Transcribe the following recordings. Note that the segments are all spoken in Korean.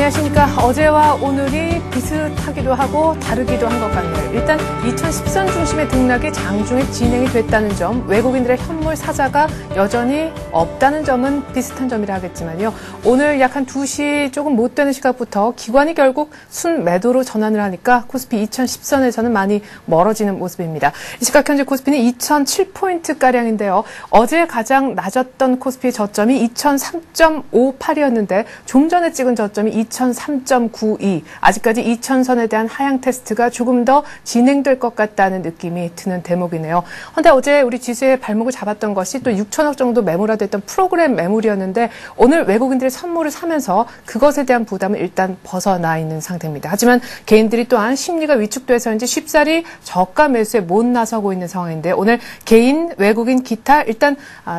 안녕하십니까. 어제와 오늘이 비슷하기도 하고 다르기도 한 것 같네요. 일단 2010선 중심의 등락이 장중에 진행이 됐다는 점, 외국인들의 현물 사자가 여전히 없다는 점은 비슷한 점이라 하겠지만요. 오늘 약 한 2시 조금 못 되는 시각부터 기관이 결국 순매도로 전환을 하니까 코스피 2010선에서는 많이 멀어지는 모습입니다. 이 시각 현재 코스피는 2007포인트가량인데요. 어제 가장 낮았던 코스피 저점이 2003.58이었는데 좀 전에 찍은 저점이 2003.92. 아직까지 2000선에 대한 하향 테스트가 조금 더 진행될 것 같다는 느낌이 드는 대목이네요. 그런데 어제 우리 지수의 발목을 잡았던 것이 또 6천억 정도 매물화됐던 프로그램 매물이었는데 오늘 외국인들의 선물을 사면서 그것에 대한 부담은 일단 벗어나 있는 상태입니다. 하지만 개인들이 또한 심리가 위축돼서인지 쉽사리 저가 매수에 못 나서고 있는 상황인데 오늘 개인, 외국인, 기타 일단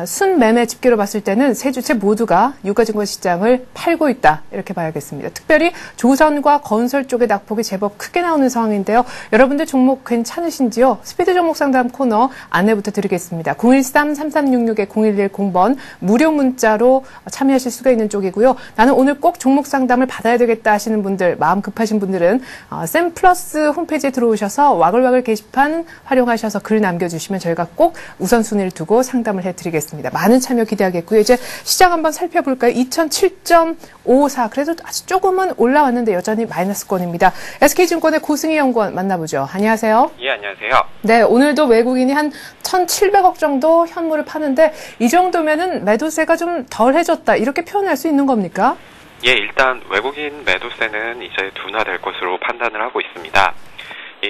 순매매 집계로 봤을 때는 세 주체 모두가 유가증권 시장을 팔고 있다 이렇게 봐야겠습니다. 특별히 조선과 건설 쪽의 낙폭이 제법 크게 나오는 상황인데요. 여러분들 종목 괜찮으신지요? 스피드 종목 상담 코너 안내부터 드리겠습니다. 013-3366-0110번 무료 문자로 참여하실 수가 있는 쪽이고요. 나는 오늘 꼭 종목 상담을 받아야 되겠다 하시는 분들, 마음 급하신 분들은 샘플러스 홈페이지에 들어오셔서 와글와글 게시판 활용하셔서 글 남겨주시면 저희가 꼭 우선순위를 두고 상담을 해드리겠습니다. 많은 참여 기대하겠고요. 이제 시장 한번 살펴볼까요? 2007.54 그래도 아주 조금은 올라왔는데 여전히 마이너스권입니다. SK증권의 고승희 연구원 만나보죠. 안녕하세요. 예, 안녕하세요. 네, 오늘도 외국인이 한 1,700억 정도 현물을 파는데 이 정도면은 매도세가 좀 덜해졌다 이렇게 표현할 수 있는 겁니까? 예, 일단 외국인 매도세는 이제 둔화될 것으로 판단을 하고 있습니다.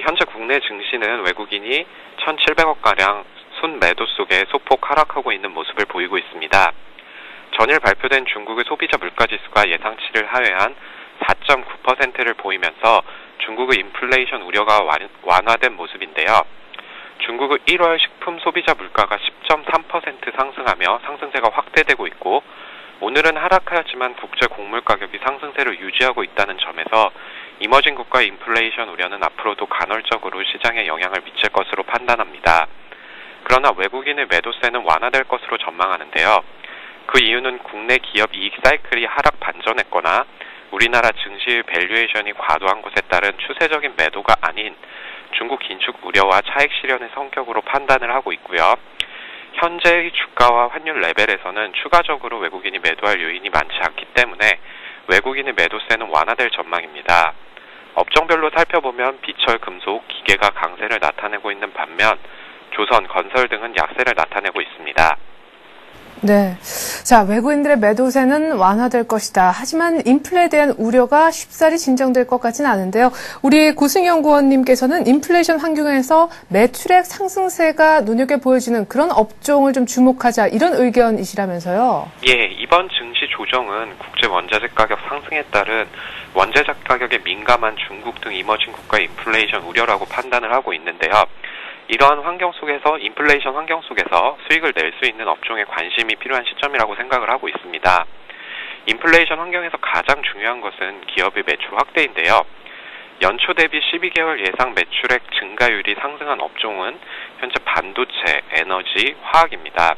현재 국내 증시는 외국인이 1,700억가량 순매도 속에 소폭 하락하고 있는 모습을 보이고 있습니다. 전일 발표된 중국의 소비자 물가지수가 예상치를 하회한 4.9%를 보이면서 중국의 인플레이션 우려가 완화된 모습인데요. 중국의 1월 식품 소비자 물가가 10.3% 상승하며 상승세가 확대되고 있고 오늘은 하락하였지만 국제 곡물 가격이 상승세를 유지하고 있다는 점에서 이머징 국가의 인플레이션 우려는 앞으로도 간헐적으로 시장에 영향을 미칠 것으로 판단합니다. 그러나 외국인의 매도세는 완화될 것으로 전망하는데요. 그 이유는 국내 기업 이익 사이클이 하락 반전했거나 우리나라 증시의 밸류에이션이 과도한 것에 따른 추세적인 매도가 아닌 중국 긴축 우려와 차익 실현의 성격으로 판단을 하고 있고요. 현재의 주가와 환율 레벨에서는 추가적으로 외국인이 매도할 요인이 많지 않기 때문에 외국인의 매도세는 완화될 전망입니다. 업종별로 살펴보면 비철, 금속, 기계가 강세를 나타내고 있는 반면 조선, 건설 등은 약세를 나타내고 있습니다. 네. 자, 외국인들의 매도세는 완화될 것이다. 하지만 인플레에 대한 우려가 쉽사리 진정될 것 같지는 않은데요. 우리 고승희 연구원님께서는 인플레이션 환경에서 매출액 상승세가 눈여겨보여지는 그런 업종을 좀 주목하자 이런 의견이시라면서요. 예, 이번 증시 조정은 국제 원자재 가격 상승에 따른 원자재 가격에 민감한 중국 등 이머징 국가의 인플레이션 우려라고 판단을 하고 있는데요. 이러한 환경 속에서 인플레이션 환경 속에서 수익을 낼 수 있는 업종에 관심이 필요한 시점이라고 생각을 하고 있습니다. 인플레이션 환경에서 가장 중요한 것은 기업의 매출 확대인데요. 연초 대비 12개월 예상 매출액 증가율이 상승한 업종은 현재 반도체, 에너지, 화학입니다.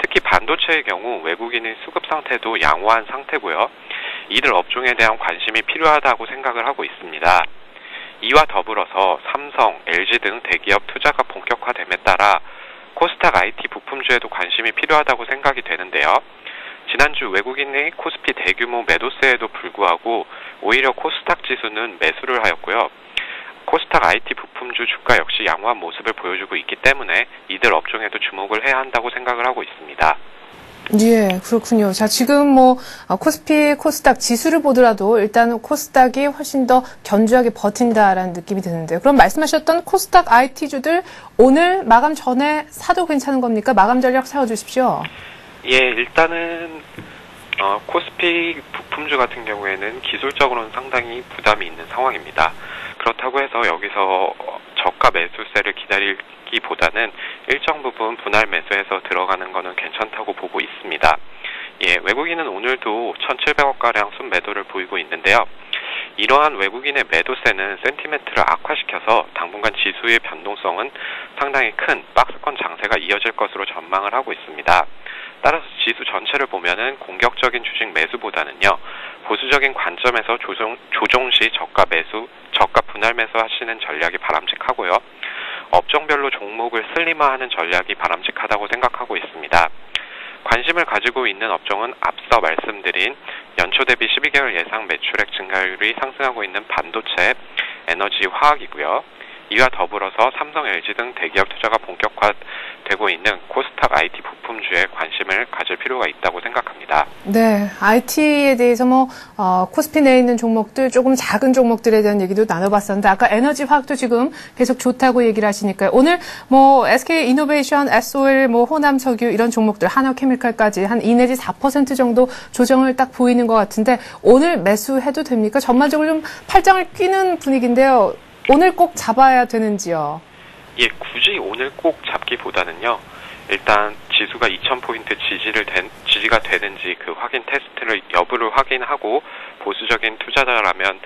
특히 반도체의 경우 외국인의 수급 상태도 양호한 상태고요. 이들 업종에 대한 관심이 필요하다고 생각을 하고 있습니다. 이와 더불어서 삼성, LG 등 대기업 투자가 본격화됨에 따라 코스닥 IT 부품주에도 관심이 필요하다고 생각이 되는데요. 지난주 외국인의 코스피 대규모 매도세에도 불구하고 오히려 코스닥 지수는 매수를 하였고요. 코스닥 IT 부품주 주가 역시 양호한 모습을 보여주고 있기 때문에 이들 업종에도 주목을 해야 한다고 생각을 하고 있습니다. 예, 그렇군요. 자, 지금 코스피, 코스닥 지수를 보더라도 일단 코스닥이 훨씬 더 견주하게 버틴다라는 느낌이 드는데요. 그럼 말씀하셨던 코스닥 IT주들 오늘 마감 전에 사도 괜찮은 겁니까? 마감 전략 세워주십시오. 예, 일단은 코스피 부품주 같은 경우에는 기술적으로는 상당히 부담이 있는 상황입니다. 그렇다고 해서 여기서 저가 매수세를 기다리기보다는 일정 부분 분할 매수해서 들어가는 것은 괜찮다고 보고 있습니다. 예, 외국인은 오늘도 1,700억가량 순매도를 보이고 있는데요. 이러한 외국인의 매도세는 센티멘트를 악화시켜서 당분간 지수의 변동성은 상당히 큰 박스권 장세가 이어질 것으로 전망을 하고 있습니다. 따라서 지수 전체를 보면은 공격적인 주식 매수보다는요, 보수적인 관점에서 조정 시 저가 분할 매수 하시는 전략이 바람직하고요. 업종별로 종목을 슬림화하는 전략이 바람직하다고 생각하고 있습니다. 관심을 가지고 있는 업종은 앞서 말씀드린 연초 대비 12개월 예상 매출액 증가율이 상승하고 있는 반도체, 에너지, 화학이고요. 이와 더불어서 삼성, LG 등 대기업 투자가 본격화되고 있는 코스닥 IT 부품주에 관심을 가질 필요가 있다고 생각합니다. 네, IT에 대해서 코스피 내에 있는 종목들, 조금 작은 종목들에 대한 얘기도 나눠봤었는데, 아까 에너지 화학도 지금 계속 좋다고 얘기를 하시니까요. 오늘 SK 이노베이션, SOL, 호남 석유 이런 종목들, 한화케미칼까지 한 2 내지 4% 정도 조정을 딱 보이는 것 같은데, 오늘 매수해도 됩니까? 전반적으로 좀 팔짱을 끼는 분위기인데요. 오늘 꼭 잡아야 되는지요? 예, 굳이 오늘 꼭 잡기보다는요. 일단 지수가 2000포인트 지지가 되는지 그 확인 테스트를 여부를 확인하고 보수적인 투자자라면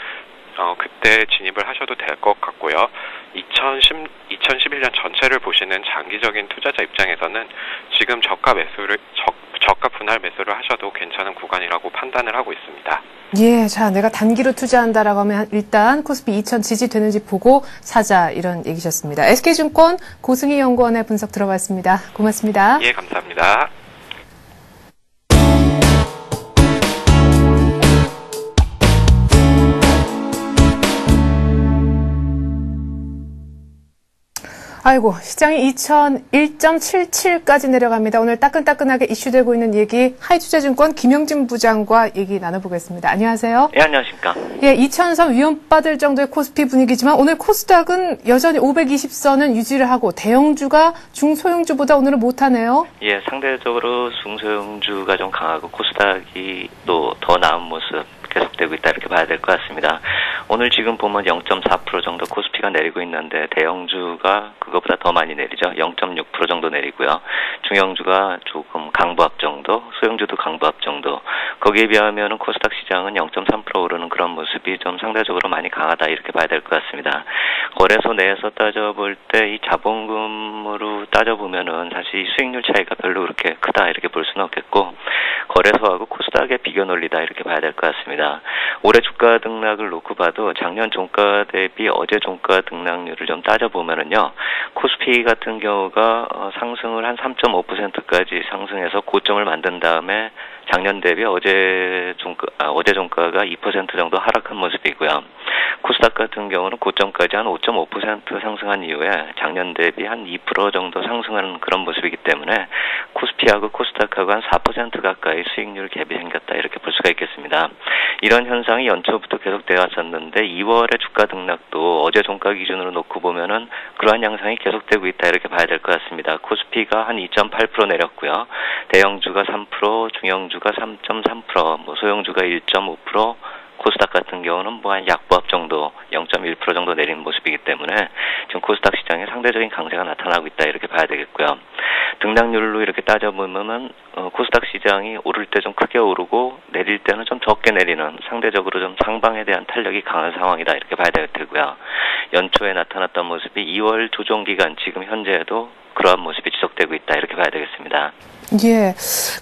그때 진입을 하셔도 될 것 같고요. 2011년 전체를 보시는 장기적인 투자자 입장에서는 지금 저가 분할 매수를 하셔도 괜찮은 구간이라고 판단을 하고 있습니다. 예, 자, 내가 단기로 투자한다라고 하면 일단 코스피 2000 지지되는지 보고 사자 이런 얘기셨습니다. SK증권 고승희 연구원의 분석 들어봤습니다. 고맙습니다. 예, 감사합니다. 아이고, 시장이 2001.77까지 내려갑니다. 오늘 따끈따끈하게 이슈되고 있는 얘기 하이투자증권 김영진 부장과 얘기 나눠보겠습니다. 안녕하세요. 예, 안녕하십니까. 예, 2000선 위험받을 정도의 코스피 분위기지만 오늘 코스닥은 여전히 520선은 유지를 하고 대형주가 중소형주보다 오늘은 못하네요. 예, 상대적으로 중소형주가 좀 강하고 코스닥이 또 더 나은 모습 계속되고 있다 이렇게 봐야 될 것 같습니다. 오늘 지금 보면 0.4% 정도 코스피가 내리고 있는데 대형주가 그거보다 더 많이 내리죠. 0.6% 정도 내리고요. 중형주가 조금 강보합 정도, 소형주도 강보합 정도. 거기에 비하면 코스닥 시장은 0.3% 오르는 그런 모습이 좀 상대적으로 많이 강하다 이렇게 봐야 될 것 같습니다. 거래소 내에서 따져볼 때 이 자본금으로 따져보면은 사실 수익률 차이가 별로 그렇게 크다 이렇게 볼 수는 없겠고 거래소하고 코스닥의 비교 논리다 이렇게 봐야 될 것 같습니다. 올해 주가 등락을 놓고 봐도 작년 종가 대비 어제 종가 등락률을 좀 따져보면은요. 코스피 같은 경우가 상승을 한 3.5%까지 상승해서 고점을 만든 다음에 작년 대비 어제 종가가 2% 정도 하락한 모습이고요. 코스닥 같은 경우는 고점까지 한 5.5% 상승한 이후에 작년 대비 한 2% 정도 상승하는 그런 모습이기 때문에 코스피하고 코스닥하고 한 4% 가까이 수익률 갭이 생겼다 이렇게 볼 수가 있겠습니다. 이런 현상이 연초부터 계속되어 왔었는데 2월의 주가 등락도 어제 종가 기준으로 놓고 보면은 그러한 양상이 계속되고 있다 이렇게 봐야 될 것 같습니다. 코스피가 한 2.8% 내렸고요. 대형주가 3%, 중형주가 3.3%, 소형주가 1.5%, 코스닥 같은 경우는 한 약보합 정도 0.1% 정도 내리는 모습이기 때문에 지금 코스닥 시장에 상대적인 강세가 나타나고 있다 이렇게 봐야 되겠고요. 등락률로 이렇게 따져보면은 코스닥 시장이 오를 때 좀 크게 오르고 내릴 때는 좀 적게 내리는 상대적으로 좀 상방에 대한 탄력이 강한 상황이다 이렇게 봐야 되고요. 연초에 나타났던 모습이 2월 조정 기간 지금 현재에도 그러한 모습이 지속되고 있다 이렇게 봐야 되겠습니다. 예.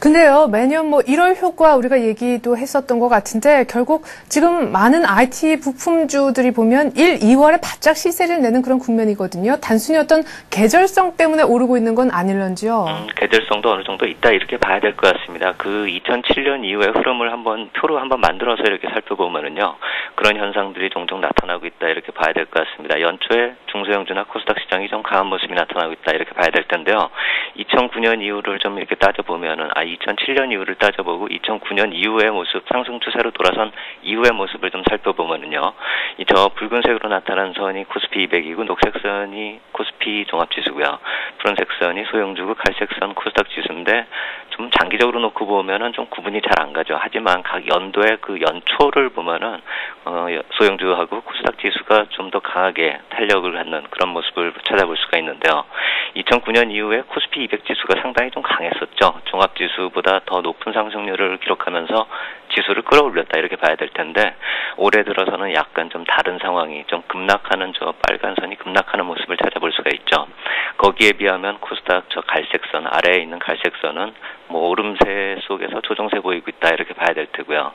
근데요, 매년 1월 효과 우리가 얘기도 했었던 것 같은데, 결국 지금 많은 IT 부품주들이 보면 1, 2월에 바짝 시세를 내는 그런 국면이거든요. 단순히 어떤 계절성 때문에 오르고 있는 건 아닐런지요? 계절성도 어느 정도 있다 이렇게 봐야 될 것 같습니다. 그 2007년 이후의 흐름을 표로 한번 만들어서 이렇게 살펴보면은요, 그런 현상들이 종종 나타나고 있다 이렇게 봐야 될 것 같습니다. 연초에 중소형주나 코스닥 시장이 좀 강한 모습이 나타나고 있다 이렇게 봐야 될 텐데요. 2009년 이후를 좀 이렇게 따져보면은 2007년 이후를 따져보고 2009년 이후의 모습 상승 추세로 돌아선 이후의 모습을 좀 살펴보면은요. 저 붉은색으로 나타난 선이 코스피 200이고 녹색 선이 코스피 종합지수고요. 푸른색 선이 소형주고 갈색 선 코스닥 지수인데 좀 장기적으로 놓고 보면은 좀 구분이 잘 안 가죠. 하지만 각 연도의 그 연초를 보면은 소형주하고 코스닥 지수가 좀 더 강하게 탄력을 갖는 그런 모습을 찾아볼 수가 있는데요. 2009년 이후에 코스피 200 지수가 상당히 좀 강했었죠. 종합지수보다 더 높은 상승률을 기록하면서 지수를 끌어올렸다 이렇게 봐야 될 텐데 올해 들어서는 약간 좀 다른 상황이 좀 급락하는 저 빨간 선이 급락하는 모습을 찾아볼 수가 있죠. 거기에 비하면 코스닥 저 갈색선 아래에 있는 갈색선은 뭐 오름세 속에서 조정세 보이고 있다 이렇게 봐야 될 테고요.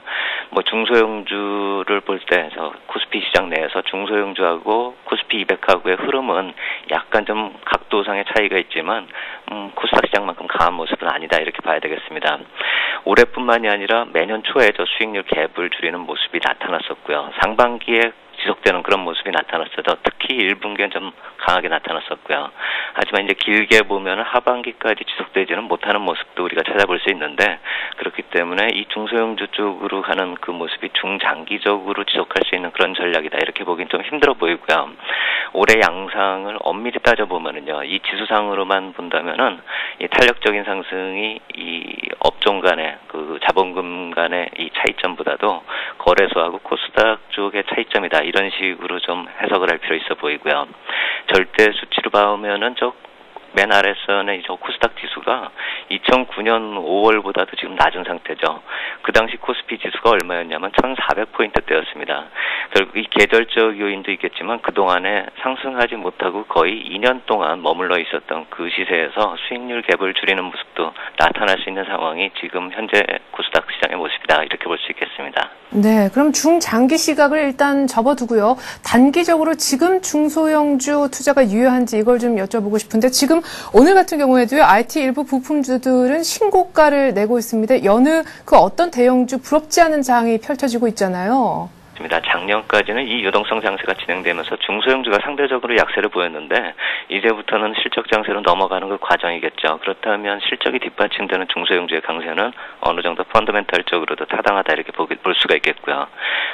뭐 중소형주를 볼 때 저 코스피 시장 내에서 중소형주하고 코스피 200하고의 흐름은 약간 좀 각도상의 차이가 있지만 코스닥 시장만큼 강한 모습은 아니다 이렇게 봐야 되겠습니다. 올해뿐만이 아니라 매년 초에 저 수익률 갭을 줄이는 모습이 나타났었고요. 상반기에 지속되는 그런 모습이 나타났어도 특히 1분기엔 좀 강하게 나타났었고요. 하지만 이제 길게 보면 하반기까지 지속되지는 못하는 모습도 우리가 찾아볼 수 있는데 그렇기 때문에 이 중소형주 쪽으로 가는 그 모습이 중장기적으로 지속할 수 있는 그런 전략이다 이렇게 보긴 좀 힘들어 보이고요. 올해 양상을 엄밀히 따져보면은요, 이 지수상으로만 본다면은 이 탄력적인 상승이 이 업종 간의 그 자본금 간의 이 차이점보다도 거래소하고 코스닥 쪽의 차이점이다 이런 식으로 좀 해석을 할 필요 있어 보이고요. 절대 수치로 봐오면은 맨 아래선의 저 코스닥 지수가 2009년 5월보다도 지금 낮은 상태죠. 그 당시 코스피 지수가 얼마였냐면 1,400포인트대였습니다. 결국 이 계절적 요인도 있겠지만 그동안에 상승하지 못하고 거의 2년 동안 머물러 있었던 그 시세에서 수익률 갭을 줄이는 모습도 나타날 수 있는 상황이 지금 현재 코스닥 시장의 모습이다 이렇게 볼 수 있겠습니다. 네, 그럼 중장기 시각을 일단 접어두고요. 단기적으로 지금 중소형주 투자가 유효한지 이걸 좀 여쭤보고 싶은데 지금 오늘 같은 경우에도요. IT 일부 부품주들은 신고가를 내고 있습니다. 여느 그 어떤 대형주 부럽지 않은 장이 펼쳐지고 있잖아요. 작년까지는 이 유동성 장세가 진행되면서 중소형주가 상대적으로 약세를 보였는데 이제부터는 실적 장세로 넘어가는 그 과정이겠죠. 그렇다면 실적이 뒷받침되는 중소형주의 강세는 어느 정도 펀더멘탈적으로도 타당하다 이렇게 볼 수가 있겠고요.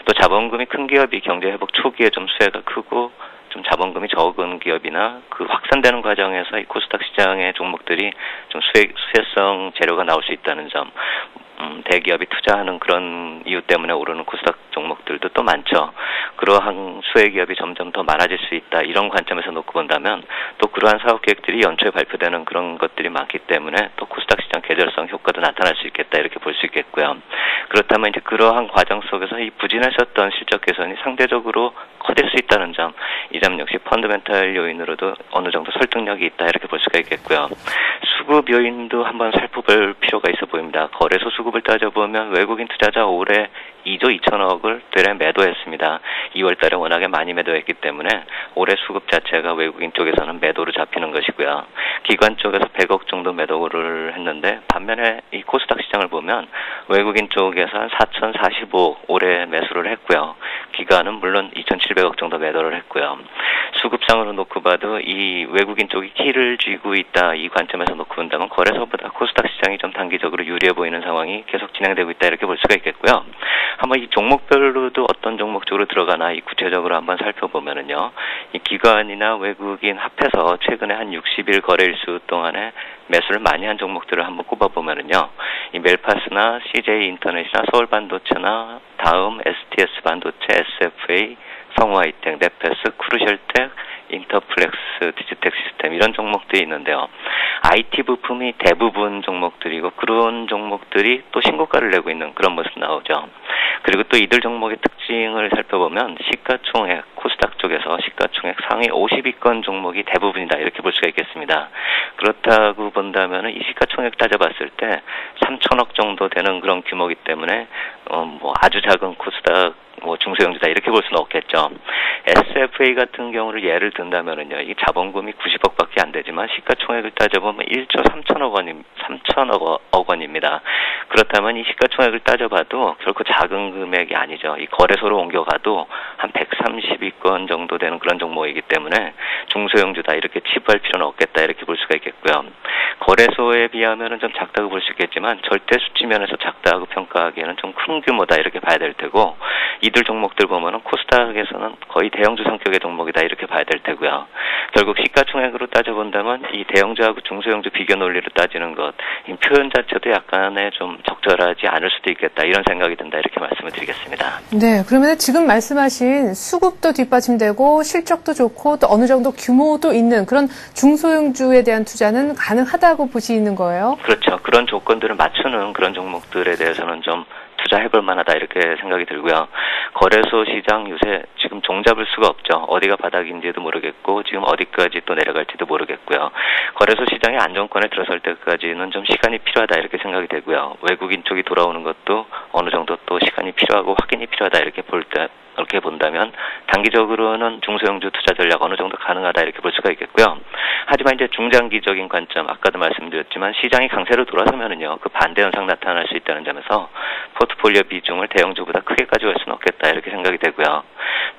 또 자본금이 큰 기업이 경제 회복 초기에 좀 수혜가 크고 좀 자본금이 적은 기업이나 그 확산되는 과정에서 이 코스닥 시장의 종목들이 좀 수혜성 재료가 나올 수 있다는 점, 대기업이 투자하는 그런 이유 때문에 오르는 코스닥 종목들도 또 많죠. 그러한 수혜 기업이 점점 더 많아질 수 있다. 이런 관점에서 놓고 본다면 또 그러한 사업 계획들이 연초에 발표되는 그런 것들이 많기 때문에 또 코스닥 시장 계절성 효과도 나타날 수 있겠다. 이렇게 볼 수 있겠고요. 그렇다면 이제 그러한 과정 속에서 이 부진하셨던 실적 개선이 상대적으로 커질 수 있다는 점, 이 점 역시 펀더멘탈 요인으로도 어느 정도 설득력이 있다. 이렇게 볼 수가 있겠고요. 수급 요인도 한번 살펴볼 필요가 있어 보입니다. 거래소 수급을 따져보면 외국인 투자자 올해 2조 2천억을 되레 매도했습니다. 2월 달에 워낙에 많이 매도했기 때문에 올해 수급 자체가 외국인 쪽에서는 매도로 잡히는 것이고요. 기관 쪽에서 100억 정도 매도를 했는데 반면에 이 코스닥 시장을 보면 외국인 쪽에서 한 4,045 올해 매수를 했고요. 기관은 물론 2,700억 정도 매도를 했고요. 수급상으로 놓고 봐도 이 외국인 쪽이 키를 쥐고 있다 이 관점에서 놓고 본다면 거래소보다 코스닥 시장이 좀 단기적으로 유리해 보이는 상황이 계속 진행되고 있다 이렇게 볼 수가 있겠고요. 한번 이 종목별로도 어떤 종목 쪽으로 들어가나 이 구체적으로 한번 살펴보면은요. 이 기관이나 외국인 합해서 최근에 한 60일 거래일수 동안에 매수를 많이 한 종목들을 한번 꼽아보면은요. 이 멜파스나 CJ 인터넷이나 서울반도체나 다음 STS 반도체, SFA, 성우하이텍, 네페스, 크루셜텍, 인터플렉스, 디지텍 시스템 이런 종목들이 있는데요. IT 부품이 대부분 종목들이고 그런 종목들이 또 신고가를 내고 있는 그런 모습 나오죠. 그리고 또 이들 종목의 특징을 살펴보면 시가총액, 코스닥 쪽에서 시가총액 상위 50위권 종목이 대부분이다 이렇게 볼 수가 있겠습니다. 그렇다고 본다면 이 시가총액 따져봤을 때 3천억 정도 되는 그런 규모이기 때문에 아주 작은 코스닥 중소형주다 이렇게 볼 수는 없겠죠. SFA 같은 경우를 예를 든다면은요, 이 자본금이 90억밖에 안 되지만 시가총액을 따져보면 1조 3천억 원입니다. 그렇다면 이 시가총액을 따져봐도 결코 작은 금액이 아니죠. 이 거래소로 옮겨가도 한 130위권 정도 되는 그런 종목이기 때문에 중소형주다 이렇게 치부할 필요는 없겠다 이렇게 볼 수가 있겠고요. 거래소에 비하면은 좀 작다고 볼 수 있겠지만 절대 수치면에서 작다고 평가하기에는 좀 큰 규모다 이렇게 봐야 될 테고. 이들 종목들 보면은 코스닥에서는 거의 대형주 성격의 종목이다 이렇게 봐야 될 테고요. 결국 시가총액으로 따져본다면 이 대형주하고 중소형주 비교 논리로 따지는 것, 이 표현 자체도 약간의 좀 적절하지 않을 수도 있겠다 이런 생각이 든다 이렇게 말씀을 드리겠습니다. 네, 그러면 지금 말씀하신 수급도 뒷받침되고 실적도 좋고 또 어느 정도 규모도 있는 그런 중소형주에 대한 투자는 가능하다고 보시는 거예요? 그렇죠. 그런 조건들을 맞추는 그런 종목들에 대해서는 좀 투자해볼 만하다 이렇게 생각이 들고요. 거래소 시장 요새 지금 종잡을 수가 없죠. 어디가 바닥인지도 모르겠고 지금 어디까지 또 내려갈지도 모르겠고요. 거래소 시장의 안정권에 들어설 때까지는 좀 시간이 필요하다 이렇게 생각이 되고요. 외국인 쪽이 돌아오는 것도 어느 정도 또 시간이 필요하고 확인이 필요하다 이렇게 본다면 단기적으로는 중소형주 투자 전략 어느 정도 가능하다 이렇게 볼 수가 있겠고요. 하지만 이제 중장기적인 관점, 아까도 말씀드렸지만 시장이 강세로 돌아서면은요, 그 반대 현상 나타날 수 있다는 점에서 포트폴리오 비중을 대형주보다 크게 가져갈 수는 없겠다 이렇게 생각이 되고요.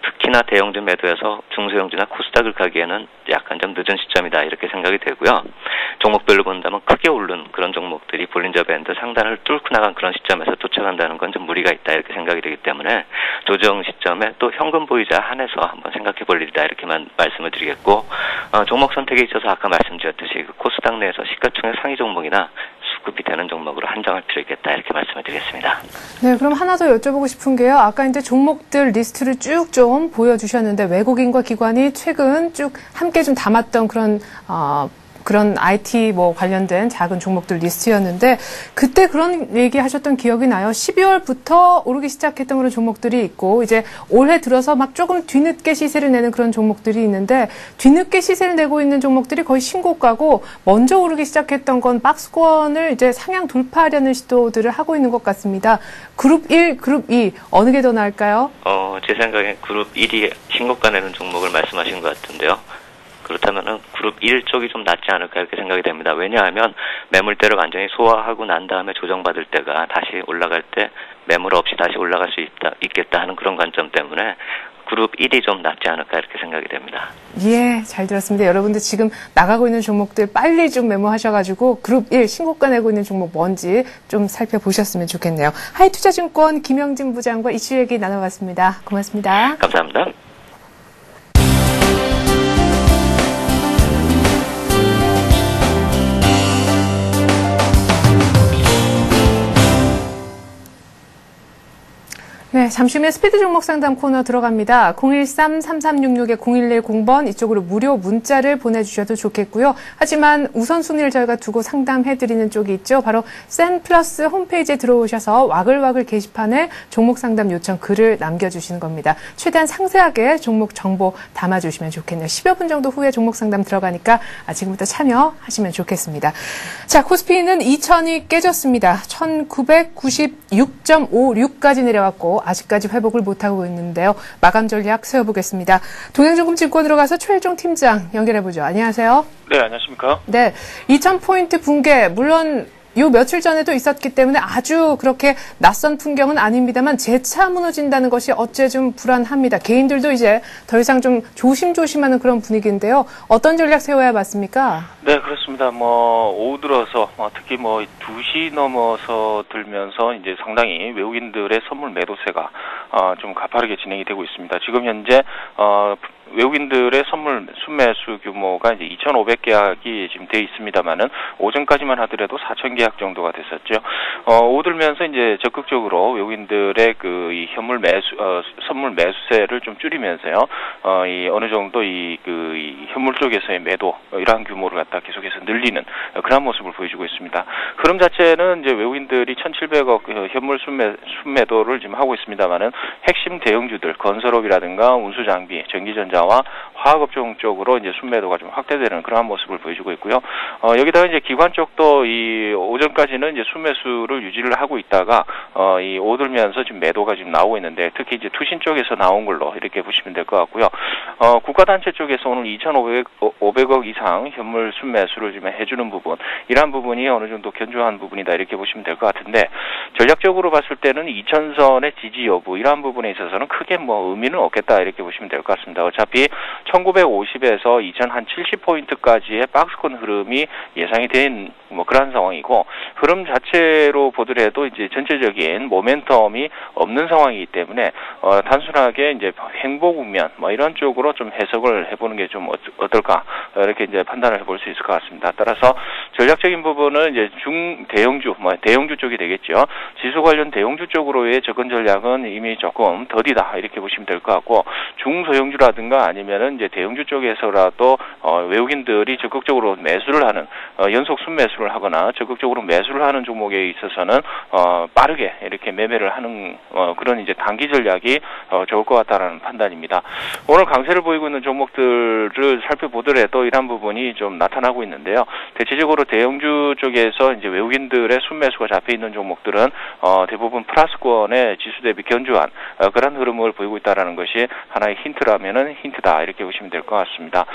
특히나 대형주 매도해서 중소형주나 코스닥을 가기에는 약간 좀 늦은 시점이다 이렇게 생각이 되고요. 종목별로 본다면 크게 오른 그런 종목들이 볼린저 밴드 상단을 뚫고 나간 그런 시점에서 도착한다는 건 좀 무리가 있다 이렇게 생각이 되기 때문에 조정 시점에 또 현금 보유자 한해서 한번 생각해 볼 일이다 이렇게만 말씀을 드리겠고, 종목 선택에 있어서 아까 말씀드렸듯이 그 코스닥 내에서 시가총액 상위 종목이나 수급이 되는 종목으로 한정할 필요 있겠다 이렇게 말씀을 드리겠습니다. 네, 그럼 하나 더 여쭤보고 싶은 게요. 아까 이제 종목들 리스트를 쭉 좀 보여주셨는데 외국인과 기관이 최근 쭉 함께 좀 담았던 그런 IT 관련된 작은 종목들 리스트였는데 그때 그런 얘기 하셨던 기억이 나요. 12월부터 오르기 시작했던 그런 종목들이 있고 이제 올해 들어서 막 조금 뒤늦게 시세를 내는 그런 종목들이 있는데 뒤늦게 시세를 내고 있는 종목들이 거의 신고가고 먼저 오르기 시작했던 건 박스권을 이제 상향 돌파하려는 시도들을 하고 있는 것 같습니다. 그룹 1, 그룹 2 어느 게 더 나을까요? 제 생각엔 그룹 1이 신고가 내는 종목을 말씀하신 것 같은데요. 그렇다면은 그룹 1 쪽이 좀 낫지 않을까 이렇게 생각이 됩니다. 왜냐하면 매물대를 완전히 소화하고 난 다음에 조정받을 때가 다시 올라갈 때 매물 없이 다시 올라갈 수 있겠다 하는 그런 관점 때문에 그룹 1이 좀 낫지 않을까 이렇게 생각이 됩니다. 예, 잘 들었습니다. 여러분들 지금 나가고 있는 종목들 빨리 좀 메모하셔가지고 그룹 1 신고가 내고 있는 종목 뭔지 좀 살펴보셨으면 좋겠네요. 하이투자증권 김영진 부장과 이슈 얘기 나눠봤습니다. 고맙습니다. 감사합니다. 네, 잠시 후에 스피드 종목 상담 코너 들어갑니다. 013-3366-0110번 이쪽으로 무료 문자를 보내주셔도 좋겠고요. 하지만 우선순위를 저희가 두고 상담해드리는 쪽이 있죠. 바로 센플러스 홈페이지에 들어오셔서 와글와글 게시판에 종목 상담 요청 글을 남겨주시는 겁니다. 최대한 상세하게 종목 정보 담아주시면 좋겠네요. 10여 분 정도 후에 종목 상담 들어가니까 지금부터 참여하시면 좋겠습니다. 자, 코스피는 2000이 깨졌습니다. 1996.56까지 내려왔고 아직까지 회복을 못하고 있는데요. 마감 전략 세워보겠습니다. 동양증권으로 가서 최일종 팀장 연결해보죠. 안녕하세요. 네, 안녕하십니까. 네, 2000포인트 붕괴 물론 요 며칠 전에도 있었기 때문에 아주 그렇게 낯선 풍경은 아닙니다만 재차 무너진다는 것이 어째 좀 불안합니다. 개인들도 이제 더 이상 좀 조심조심하는 그런 분위기인데요. 어떤 전략 세워야 맞습니까? 네, 그렇습니다. 오후 들어서 특히 2시 넘어서 들면서 이제 상당히 외국인들의 선물 매도세가 좀 가파르게 진행이 되고 있습니다. 지금 현재 외국인들의 선물 순매수 규모가 이제 2,500계약이 지금 돼 있습니다만은 오전까지만 하더라도 4,000계약 정도가 됐었죠. 오후 들면서 이제 적극적으로 외국인들의 이 현물 선물 매수세를 좀 줄이면서요. 어느 정도 이 현물 쪽에서의 매도 이러한 규모를 갖다 계속해서 늘리는 그런 모습을 보여주고 있습니다. 흐름 자체는 이제 외국인들이 1,700억 현물 순매도를 지금 하고 있습니다만은 핵심 대형주들 건설업이라든가 운수장비, 전기전자와 화학업종 쪽으로 이제 순매도가 좀 확대되는 그러한 모습을 보여주고 있고요. 여기다가 이제 기관 쪽도 이 오전까지는 이제 순매수를 유지를 하고 있다가 이 오들면서 지금 매도가 지금 나오고 있는데 특히 이제 투신 쪽에서 나온 걸로 이렇게 보시면 될 것 같고요. 국가단체 쪽에서 오늘 2,500억 이상 현물 순매수를 지금 해주는 부분, 이러한 부분이 어느 정도 견조한 부분이다 이렇게 보시면 될 것 같은데 전략적으로 봤을 때는 2,000선의 지지 여부 이러한 부분에 있어서는 크게 의미는 없겠다 이렇게 보시면 될 것 같습니다. 어차피 1950에서 2070포인트까지의 박스권 흐름이 예상이 된 그런 상황이고 흐름 자체로 보더라도 이제 전체적인 모멘텀이 없는 상황이기 때문에 단순하게 이제 횡보 국면 이런 쪽으로 좀 해석을 해보는 게 좀 어떨까 이렇게 이제 판단을 해볼 수 있을 것 같습니다. 따라서 전략적인 부분은 이제 대형주 쪽이 되겠죠. 지수 관련 대형주 쪽으로의 접근 전략은 이미 조금 더디다 이렇게 보시면 될 것 같고 중소형주라든가 아니면은 아니면은 이제 대형주 쪽에서라도 외국인들이 적극적으로 매수를 하는 연속 순매수를 하거나 적극적으로 매수를 하는 종목에 있어서는 빠르게 이렇게 매매를 하는 그런 이제 단기 전략이 좋을 것 같다라는 판단입니다. 오늘 강세를 보이고 있는 종목들을 살펴보더라도 이런 부분이 좀 나타나고 있는데요. 대체적으로 대형주 쪽에서 이제 외국인들의 순매수가 잡혀 있는 종목들은 대부분 플러스권의 지수 대비 견조한 그런 흐름을 보이고 있다라는 것이 하나의 힌트라면은 힌트다 이렇게 보시면 될 것 같습니다.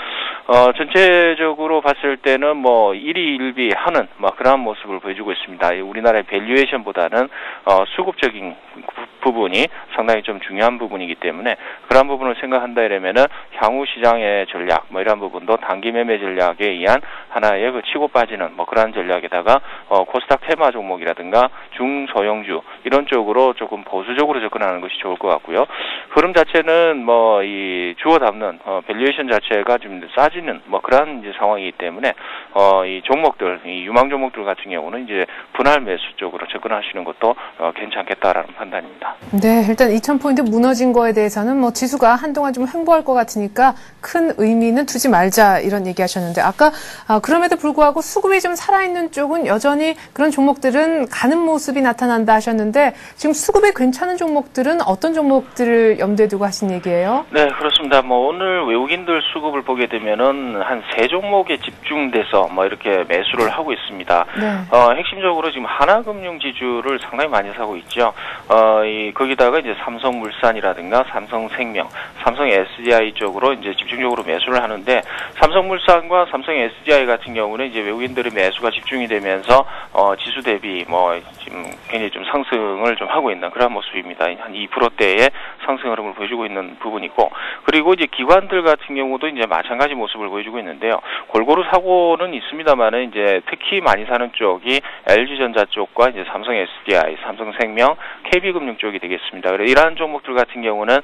전체적으로 봤을 때는 뭐 일희일비하는 그러한 모습을 보여주고 있습니다. 우리나라의 밸류에이션보다는 수급적인 부분이 상당히 좀 중요한 부분이기 때문에 그런 부분을 생각한다 이러면은 향후 시장의 전략 이런 부분도 단기 매매 전략에 의한 하나의 그 치고 빠지는 그러한 전략에다가 코스닥 테마 종목이라든가 중소형주 이런 쪽으로 조금 보수적으로 접근하는 것이 좋을 것 같고요. 흐름 자체는 이 주워 담는 밸류에이션 자체가 좀 싸지는 그러한 이제 상황이기 때문에 이 종목들, 이 유망 종목들 같은 경우는 이제 분할 매수 쪽으로 접근하시는 것도 괜찮겠다라는 판단입니다. 네, 일단 2,000포인트 무너진 거에 대해서는 지수가 한동안 좀 횡보할 것 같으니까 큰 의미는 두지 말자 이런 얘기하셨는데 아까 그럼에도 불구하고 수급이 좀 살아있는 쪽은 여전히 그런 종목들은 가는 모습이 나타난다 하셨는데 지금 수급이 괜찮은 종목들은 어떤 종목들을 염두에 두고 하신 얘기예요? 네, 그렇습니다. 오늘 외국인들 수급을 보게 되면은 한 3종목에 집중돼서 이렇게 매수를 하고 있습니다. 네. 핵심적으로 지금 하나금융지주를 상당히 많이 사고 있죠. 거기다가 이제 삼성물산이라든가 삼성생명, 삼성 SDI 쪽으로 이제 집중적으로 매수를 하는데 삼성물산과 삼성 SDI 같은 경우는 이제 외국인들의 매수가 집중이 되면서 지수 대비 지금 굉장히 좀 상승을 좀 하고 있는 그런 모습입니다. 한 2%대의 상승 흐름을 보여주고 있는 부분이고 그리고 이제 기관들 같은 경우도 이제 마찬가지 모습을 보여주고 있는데요. 골고루 사고는 있습니다만은 이제 특히 많이 사는 쪽이 LG전자 쪽과 이제 삼성 SDI, 삼성생명, KB금융 쪽이 되겠습니다. 그래서 이러한 종목들 같은 경우는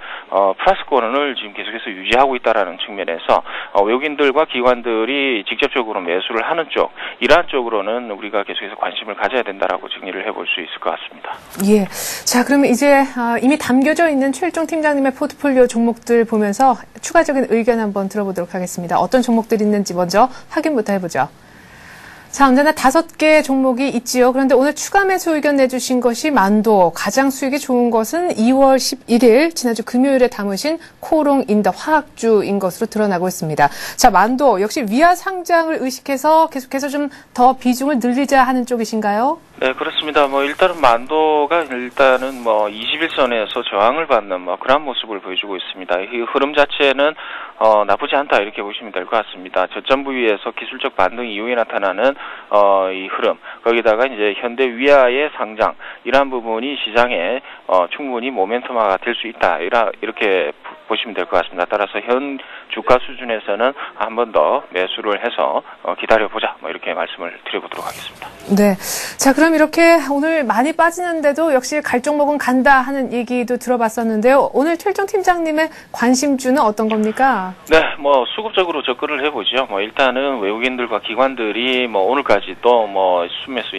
플러스권을 지금 계속해서 유지하고 있다라는 측면에서 외국인들과 기관들이 직접적으로 매수를 하는 쪽, 이러한 쪽으로는 우리가 계속해서 관심을 가져야 된다라고 정리를 해볼 수 있을 것 같습니다. 예. 자, 그러면 이제 이미 담겨져 있는 최일종 팀장님의 포트폴리오 종목들 보면서 추가적인 의견 한번 들어보도록 하겠습니다. 어떤 종목들이 있는지 먼저 확인부터 해보죠. 자, 언제나 5개 종목이 있지요. 그런데 오늘 추가 매수 의견 내주신 것이 만도. 가장 수익이 좋은 것은 2월 11일 지난주 금요일에 담으신 코롱인더 화학주인 것으로 드러나고 있습니다. 자, 만도 역시 위아 상장을 의식해서 계속해서 좀 더 비중을 늘리자 하는 쪽이신가요? 네, 그렇습니다. 일단은 만도가 일단은 21선에서 저항을 받는 그런 모습을 보여주고 있습니다. 이 흐름 자체는 나쁘지 않다 이렇게 보시면 될 것 같습니다. 저점 부위에서 기술적 반등 이후에 나타나는 이 흐름, 거기다가 이제 현대 위아의 상장 이러한 부분이 시장에 충분히 모멘텀화가 될 수 있다 이렇게 보시면 될 것 같습니다. 따라서 현 주가 수준에서는 한 번 더 매수를 해서 기다려보자 이렇게 말씀을 드려보도록 하겠습니다. 네. 자, 그럼 이렇게 오늘 많이 빠지는데도 역시 갈 종목은 간다 하는 얘기도 들어봤었는데요. 오늘 최일종 팀장님의 관심주는 어떤 겁니까? 네, 수급적으로 접근을 해보죠. 일단은 외국인들과 기관들이 오늘까지도 순매수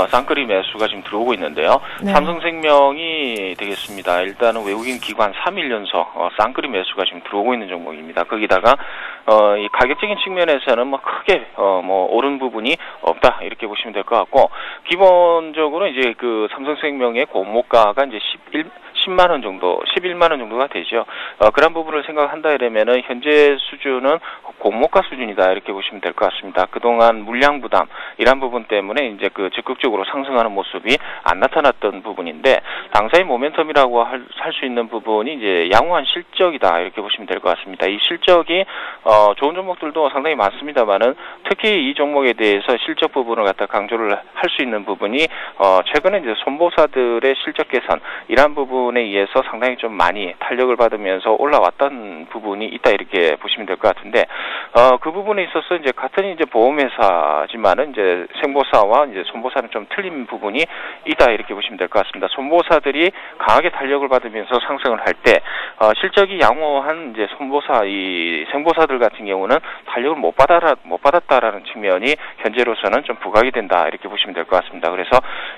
쌍끌이 매수가 지금 들어오고 있는데요. 네. 삼성생명이 되겠습니다. 일단은 외국인 기관 3일 연속 쌍끌이 매수가 지금 들어오고 있는 종목입니다. 거기다가 이 가격적인 측면에서는 크게 오른 부분이 없다 이렇게 보시면 될 것 같고 기본적으로 이제 그 삼성생명의 공모가가 이제 10만 원 정도, 11만 원 정도가 되죠. 그런 부분을 생각한다 이러면은 현재 수준은 공모가 수준이다 이렇게 보시면 될 것 같습니다. 그동안 물량 부담 이런 부분 때문에 이제 그 적극적으로 상승하는 모습이 안 나타났던 부분인데 당사의 모멘텀이라고 할 수 있는 부분이 이제 양호한 실적이다 이렇게 보시면 될 것 같습니다. 이 실적이 좋은 종목들도 상당히 많습니다만은 특히 이 종목에 대해서 실적 부분을 갖다 강조를 할 수 있는 부분이 최근에 이제 손보사들의 실적 개선 이러한 부분에 의해서 상당히 좀 많이 탄력을 받으면서 올라왔던 부분이 있다 이렇게 보시면 될 것 같은데 그 부분에 있어서 이제 같은 이제 보험회사지만은 이제 생보사와 이제 손보사는 좀 틀린 부분이 있다 이렇게 보시면 될 것 같습니다. 손보사들이 강하게 탄력을 받으면서 상승을 할 때 실적이 양호한 이제 손보사 이 생보사들 같은 경우는 탄력을 못 받았다라는 측면이 현재로서는 좀 부각이 된다 이렇게 보시면 될 것 같습니다. 그래서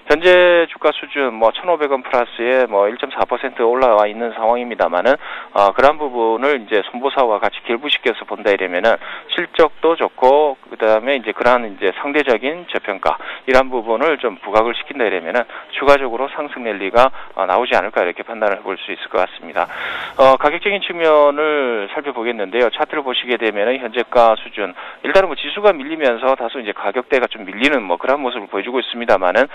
현재 주가 수준 뭐 1,500원 플러스에 뭐 1.4% 올라와 있는 상황입니다만은 그런 부분을 이제 손보사와 같이 결부시켜서 본다 이러면은 실적도 좋고 그다음에 이제 그러한 이제 상대적인 저평가 이런 부분을 좀 부각을 시킨다 이러면은 추가적으로 상승 랠리가 나오지 않을까 이렇게 판단을 해볼 수 있을 것 같습니다. 가격적인 측면을 살펴보겠는데요. 차트를 보시게 되면은 현재가 수준 일단은 뭐 지수가 밀리면서 다소 이제 가격대가 좀 밀리는 뭐 그런 모습을 보여주고 있습니다만은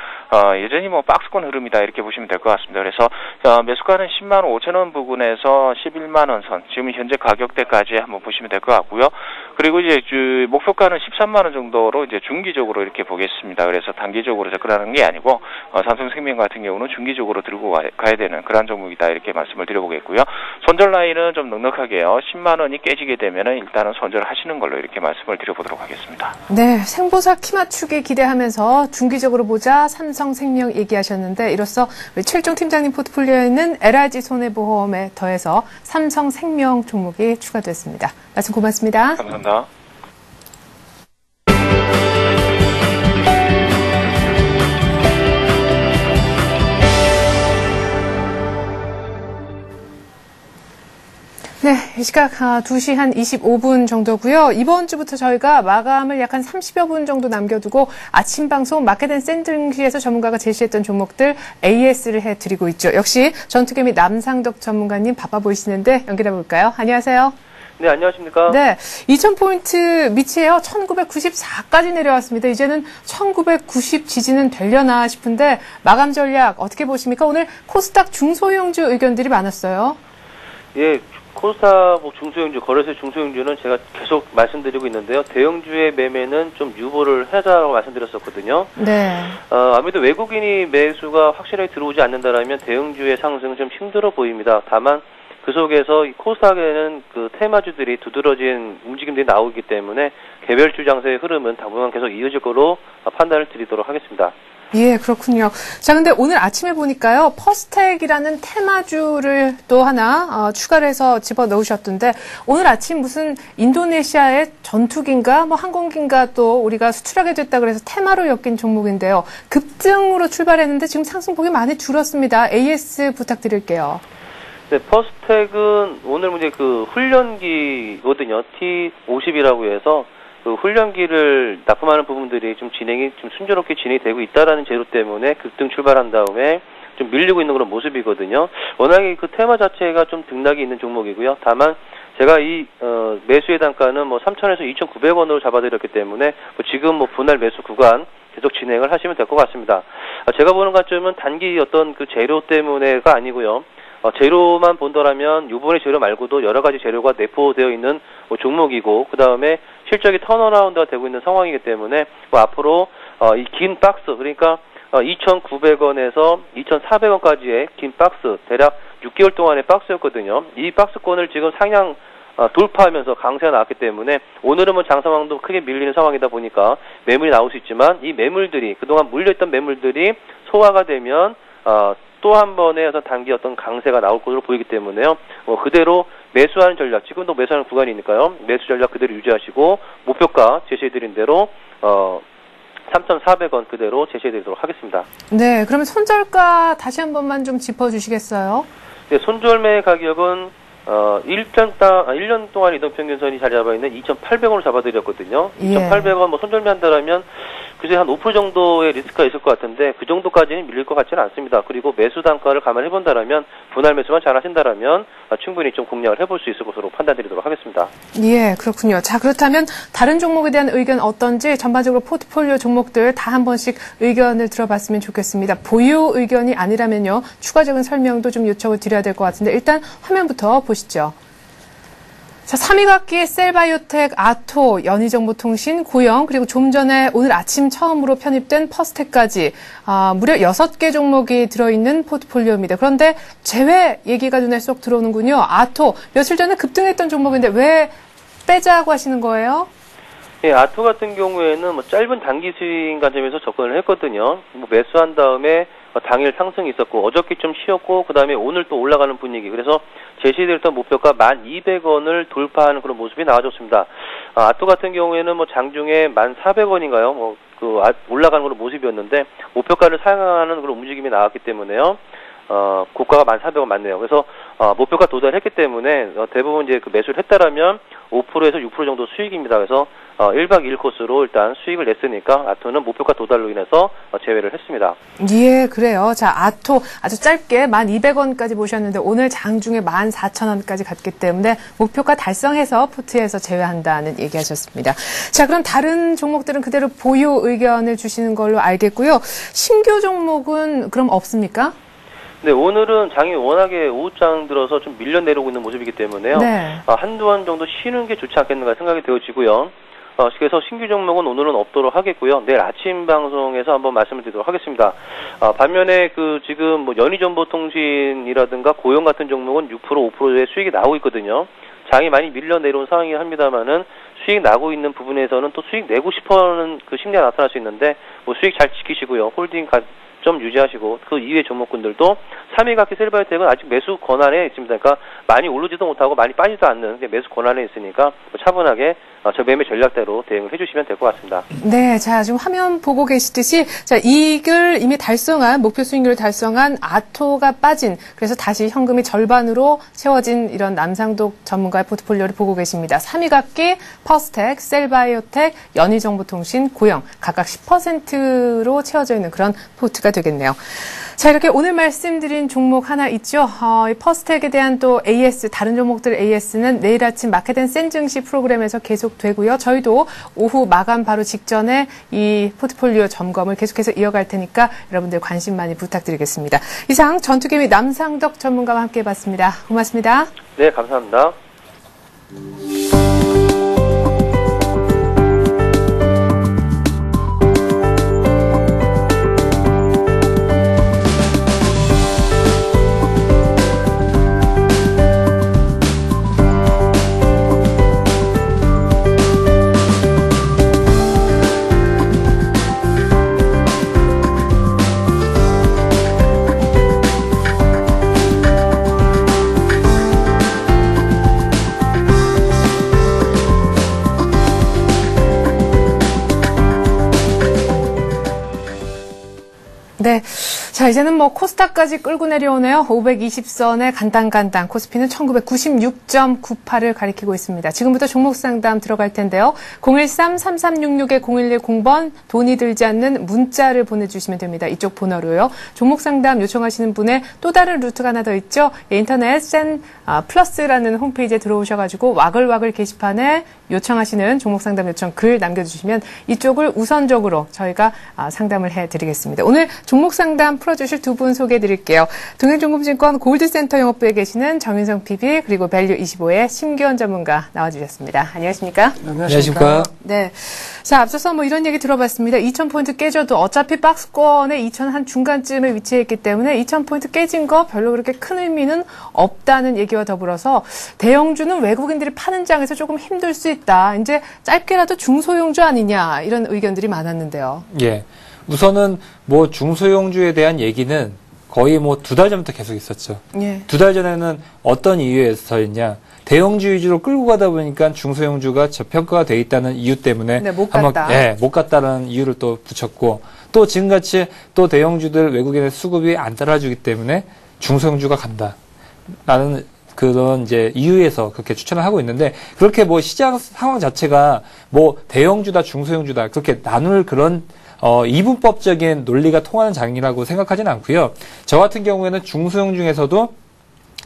여전히 뭐 박스권 흐름이다 이렇게 보시면 될 것 같습니다. 그래서 매수가는 10만 5천 원 부근에서 11만 원 선 지금 현재 가격대까지 한번 보시면 될 것 같고요. 그리고 이제 목표가는 13만 원 정도로 이제 중기적으로 이렇게 보겠습니다. 그래서 단기적으로 접근하는 게 아니고 삼성생명 같은 경우는 중기적으로 들고 가야 되는 그런 종목이다 이렇게 말씀을 드려보겠고요. 손절 라인은 좀 넉넉하게요. 10만 원이 깨지게 되면은 일단은 손절하시는 걸로 이렇게 말씀을 드려보도록 하겠습니다. 네, 생보사 키 맞추기 기대하면서 중기적으로 보자 삼성생명 얘기하셨는데 이로써 우리 최일종 팀장님 포트폴리오에 있는 LIG 손해보험에 더해서 삼성생명 종목이 추가됐습니다. 말씀 고맙습니다. 감사합니다. 네, 이 시각 2시 한 25분 정도고요. 이번 주부터 저희가 마감을 약 한 30여 분 정도 남겨두고 아침 방송 마켓앤 샌딩시에서 전문가가 제시했던 종목들 AS를 해드리고 있죠. 역시 전투개미 남상덕 전문가님 바빠 보이시는데 연결해 볼까요? 안녕하세요. 네, 안녕하십니까? 네, 2000포인트 밑이에요. 1994까지 내려왔습니다. 이제는 1990 지지는 되려나 싶은데 마감 전략 어떻게 보십니까? 오늘 코스닥 중소형주 의견들이 많았어요. 예, 코스닥 중소형주, 거래소 중소형주는 제가 계속 말씀드리고 있는데요. 대형주의 매매는 좀 유보를 하자고 말씀드렸었거든요. 네. 아무래도 외국인이 매수가 확실하게 들어오지 않는다라면 대형주의 상승은 좀 힘들어 보입니다. 다만 그 속에서 이 코스닥에는 그 테마주들이 두드러진 움직임들이 나오기 때문에 개별주 장세의 흐름은 당분간 계속 이어질 거로 판단을 드리도록 하겠습니다. 예, 그렇군요. 자, 근데 오늘 아침에 보니까요, 퍼스텍이라는 테마주를 또 하나 추가를 해서 집어 넣으셨던데, 오늘 아침 무슨 인도네시아의 전투기인가, 뭐 항공기인가 또 우리가 수출하게 됐다 그래서 테마로 엮인 종목인데요. 급등으로 출발했는데 지금 상승폭이 많이 줄었습니다. AS 부탁드릴게요. 네, 퍼스텍은 오늘 이제 그 훈련기거든요. T50이라고 해서 그 훈련기를 납품하는 부분들이 좀 진행이 좀 순조롭게 진행이 되고 있다라는 재료 때문에 급등 출발한 다음에 좀 밀리고 있는 그런 모습이거든요. 워낙에 그 테마 자체가 좀 등락이 있는 종목이고요. 다만 제가 이 매수의 단가는 뭐 3,000에서 2,900원으로 잡아드렸기 때문에 뭐 지금 뭐 분할 매수 구간 계속 진행을 하시면 될 것 같습니다. 제가 보는 관점은 단기 어떤 그 재료 때문에가 아니고요. 재료만 본다라면 이번에 재료 말고도 여러 가지 재료가 내포되어 있는 뭐 종목이고 그 다음에 실적이 턴어라운드가 되고 있는 상황이기 때문에 뭐 앞으로 이 긴 박스 그러니까 2,900원에서 2,400원까지의 긴 박스 대략 6개월 동안의 박스였거든요. 이 박스권을 지금 상향 돌파하면서 강세가 나왔기 때문에 오늘은 뭐 장상황도 크게 밀리는 상황이다 보니까 매물이 나올 수 있지만 이 매물들이 그동안 물려있던 매물들이 소화가 되면 또 한 번의 어떤 단기 어떤 강세가 나올 것으로 보이기 때문에요. 그대로 매수하는 전략, 지금도 매수하는 구간이니까요. 매수 전략 그대로 유지하시고 목표가 제시해드린 대로 3,400원 그대로 제시해드리도록 하겠습니다. 네, 그러면 손절가 다시 한 번만 좀 짚어주시겠어요? 네, 손절매 가격은 1년 동안 이동평균선이 자리 잡아 있는 2,800원을 잡아드렸거든요. 예. 2,800원 뭐 손절매 한다라면 그제 한 5% 정도의 리스크가 있을 것 같은데 그 정도까지는 밀릴 것 같지는 않습니다. 그리고 매수 단가를 감안해 본다라면 분할 매수만 잘 하신다라면 충분히 좀 공략을 해볼 수 있을 것으로 판단드리도록 하겠습니다. 예, 그렇군요. 자, 그렇다면 다른 종목에 대한 의견 어떤지 전반적으로 포트폴리오 종목들 다 한 번씩 의견을 들어봤으면 좋겠습니다. 보유 의견이 아니라면요. 추가적인 설명도 좀 요청을 드려야 될 것 같은데 일단 화면부터 보시죠. 자, 3위 갖기 셀바이오텍, 아토, 연희정보통신, 고영, 그리고 좀 전에 오늘 아침 처음으로 편입된 퍼스텍까지 무려 6개 종목이 들어있는 포트폴리오입니다. 그런데 제외 얘기가 눈에 쏙 들어오는군요. 아토, 며칠 전에 급등했던 종목인데 왜 빼자고 하시는 거예요? 예, 아토 같은 경우에는 뭐 짧은 단기 스윙 관점에서 접근을 했거든요. 뭐 매수한 다음에 당일 상승이 있었고 어저께 좀 쉬었고 그다음에 오늘 또 올라가는 분위기. 그래서 제시됐던 목표가 1,200원을 돌파하는 그런 모습이 나와줬습니다. 아토 같은 경우에는 뭐 장중에 1,400원인가요? 올라가는 그런 모습이었는데 목표가를 상향하는 그런 움직임이 나왔기 때문에요. 고가가 1,400원 맞네요. 그래서 목표가 도달했기 때문에 대부분 이제 그 매수를 했다라면 5%에서 6% 정도 수익입니다. 그래서 1박 2일 코스로 일단 수익을 냈으니까 아토는 목표가 도달로 인해서 제외를 했습니다. 예, 그래요. 자, 아토 아주 짧게 1,200원까지 보셨는데 오늘 장중에 14,000원까지 갔기 때문에 목표가 달성해서 포트에서 제외한다는 얘기하셨습니다. 자, 그럼 다른 종목들은 그대로 보유 의견을 주시는 걸로 알겠고요. 신규 종목은 그럼 없습니까? 네, 오늘은 장이 워낙에 오후장 들어서 좀 밀려 내려오고 있는 모습이기 때문에요. 네. 한두 번 정도 쉬는 게 좋지 않겠는가 생각이 되어지고요. 그래서 신규 종목은 오늘은 없도록 하겠고요. 내일 아침 방송에서 한번 말씀을 드리도록 하겠습니다. 반면에 지금 뭐 연희정보통신이라든가 고용 같은 종목은 6%, 5%의 수익이 나오고 있거든요. 장이 많이 밀려 내려온 상황이긴 합니다만은 수익 나고 있는 부분에서는 또 수익 내고 싶어하는 그 심리가 나타날 수 있는데 뭐 수익 잘 지키시고요. 홀딩 좀 유지하시고 그 이외의 종목군들도 3일각기 셀바이오텍은 아직 매수 권한에 있습니다. 그러니까 많이 오르지도 못하고 많이 빠지도 않는 매수 권한에 있으니까 차분하게 저 매매 전략대로 대응을 해주시면 될 것 같습니다. 네, 자 지금 화면 보고 계시듯이 자 이익을 이미 달성한 목표 수익률을 달성한 아토가 빠진 그래서 다시 현금이 절반으로 채워진 이런 남상독 전문가의 포트폴리오를 보고 계십니다. 3위각기 퍼스텍, 셀바이오텍, 연희정보통신, 고영 각각 10%로 채워져 있는 그런 포트가 되겠네요. 자, 이렇게 오늘 말씀드린 종목 하나 있죠. 이 퍼스텍에 대한 또 AS, 다른 종목들 AS는 내일 아침 마켓앤 센 증시 프로그램에서 계속되고요. 저희도 오후 마감 바로 직전에 이 포트폴리오 점검을 계속해서 이어갈 테니까 여러분들 관심 많이 부탁드리겠습니다. 이상 전투개미 남상덕 전문가와 함께 해봤습니다. 고맙습니다. 네, 감사합니다. 네. 자, 이제는 뭐 코스닥까지 끌고 내려오네요. 520선에 간당간당. 코스피는 1996.98을 가리키고 있습니다. 지금부터 종목 상담 들어갈 텐데요. 013-3366-0110번 돈이 들지 않는 문자를 보내주시면 됩니다. 이쪽 번호로요. 종목 상담 요청하시는 분의 또 다른 루트가 하나 더 있죠. 인터넷 센 플러스라는 홈페이지에 들어오셔가지고 와글와글 게시판에 요청하시는 종목 상담 요청 글 남겨주시면 이쪽을 우선적으로 저희가 상담을 해드리겠습니다. 오늘 종목 상담 풀어주실 두 분 소개해드릴게요. 동행종금증권 골드센터 영업부에 계시는 정윤성 PB 그리고 밸류25의 심기원 전문가 나와주셨습니다. 안녕하십니까? 안녕하십니까? 네. 자, 앞서서 뭐 이런 얘기 들어봤습니다. 2,000포인트 깨져도 어차피 박스권에 2,000 한 중간쯤에 위치해 있기 때문에 2,000포인트 깨진 거 별로 그렇게 큰 의미는 없다는 얘기와 더불어서 대형주는 외국인들이 파는 장에서 조금 힘들 수 있다. 이제 짧게라도 중소형주 아니냐 이런 의견들이 많았는데요. 예. 우선은 뭐 중소형주에 대한 얘기는 거의 뭐 2달 전부터 계속 있었죠. 예. 2달 전에는 어떤 이유에서였냐. 대형주 위주로 끌고 가다 보니까 중소형주가 저평가가 돼 있다는 이유 때문에 네, 못 갔다. 못 갔다라는 이유를 또 붙였고 또 지금같이 또 대형주들 외국인의 수급이 안 따라주기 때문에 중소형주가 간다. 라는 그런 이제 이유에서 그렇게 추천을 하고 있는데 그렇게 뭐 시장 상황 자체가 뭐 대형주다 중소형주다 그렇게 나눌 그런 이분법적인 논리가 통하는 장이라고 생각하지는 않고요. 저 같은 경우에는 중소형 중에서도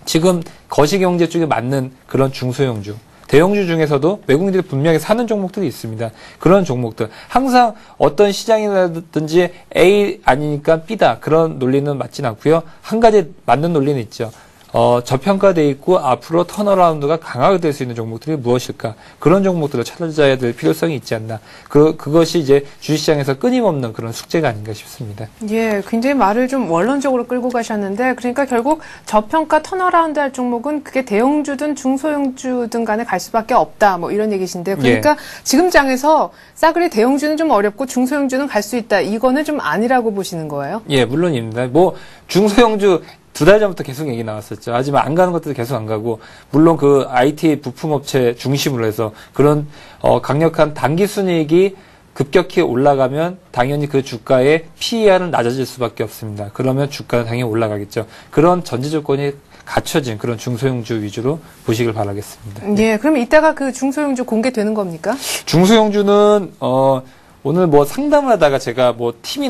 지금 거시경제 쪽에 맞는 그런 중소형주, 대형주 중에서도 외국인들이 분명히 사는 종목들이 있습니다. 그런 종목들. 항상 어떤 시장이라든지 A 아니니까 B다. 그런 논리는 맞진 않고요. 한 가지 맞는 논리는 있죠. 저평가돼 있고 앞으로 턴어라운드가 강하게 될 수 있는 종목들이 무엇일까? 그런 종목들을 찾아야 될 필요성이 있지 않나. 그것이 이제 주식시장에서 끊임없는 그런 숙제가 아닌가 싶습니다. 예, 굉장히 말을 좀 원론적으로 끌고 가셨는데, 그러니까 결국 저평가 턴어라운드 할 종목은 그게 대형주든 중소형주든 간에 갈 수밖에 없다. 뭐 이런 얘기신데, 그러니까 지금 장에서 싸그리 대형주는 좀 어렵고 중소형주는 갈 수 있다. 이거는 좀 아니라고 보시는 거예요? 예, 물론입니다. 뭐 중소형주 2달 전부터 계속 얘기 나왔었죠. 하지만 안 가는 것들도 계속 안 가고, 물론 그 IT 부품업체 중심으로 해서 그런 강력한 단기 순이익이 급격히 올라가면 당연히 그 주가의 PER은 낮아질 수밖에 없습니다. 그러면 주가는 당연히 올라가겠죠. 그런 전제 조건이 갖춰진 그런 중소형주 위주로 보시길 바라겠습니다. 예, 그럼 이따가 그 중소형주 공개되는 겁니까? 중소형주는 오늘 뭐 상담을 하다가 제가 뭐 틈이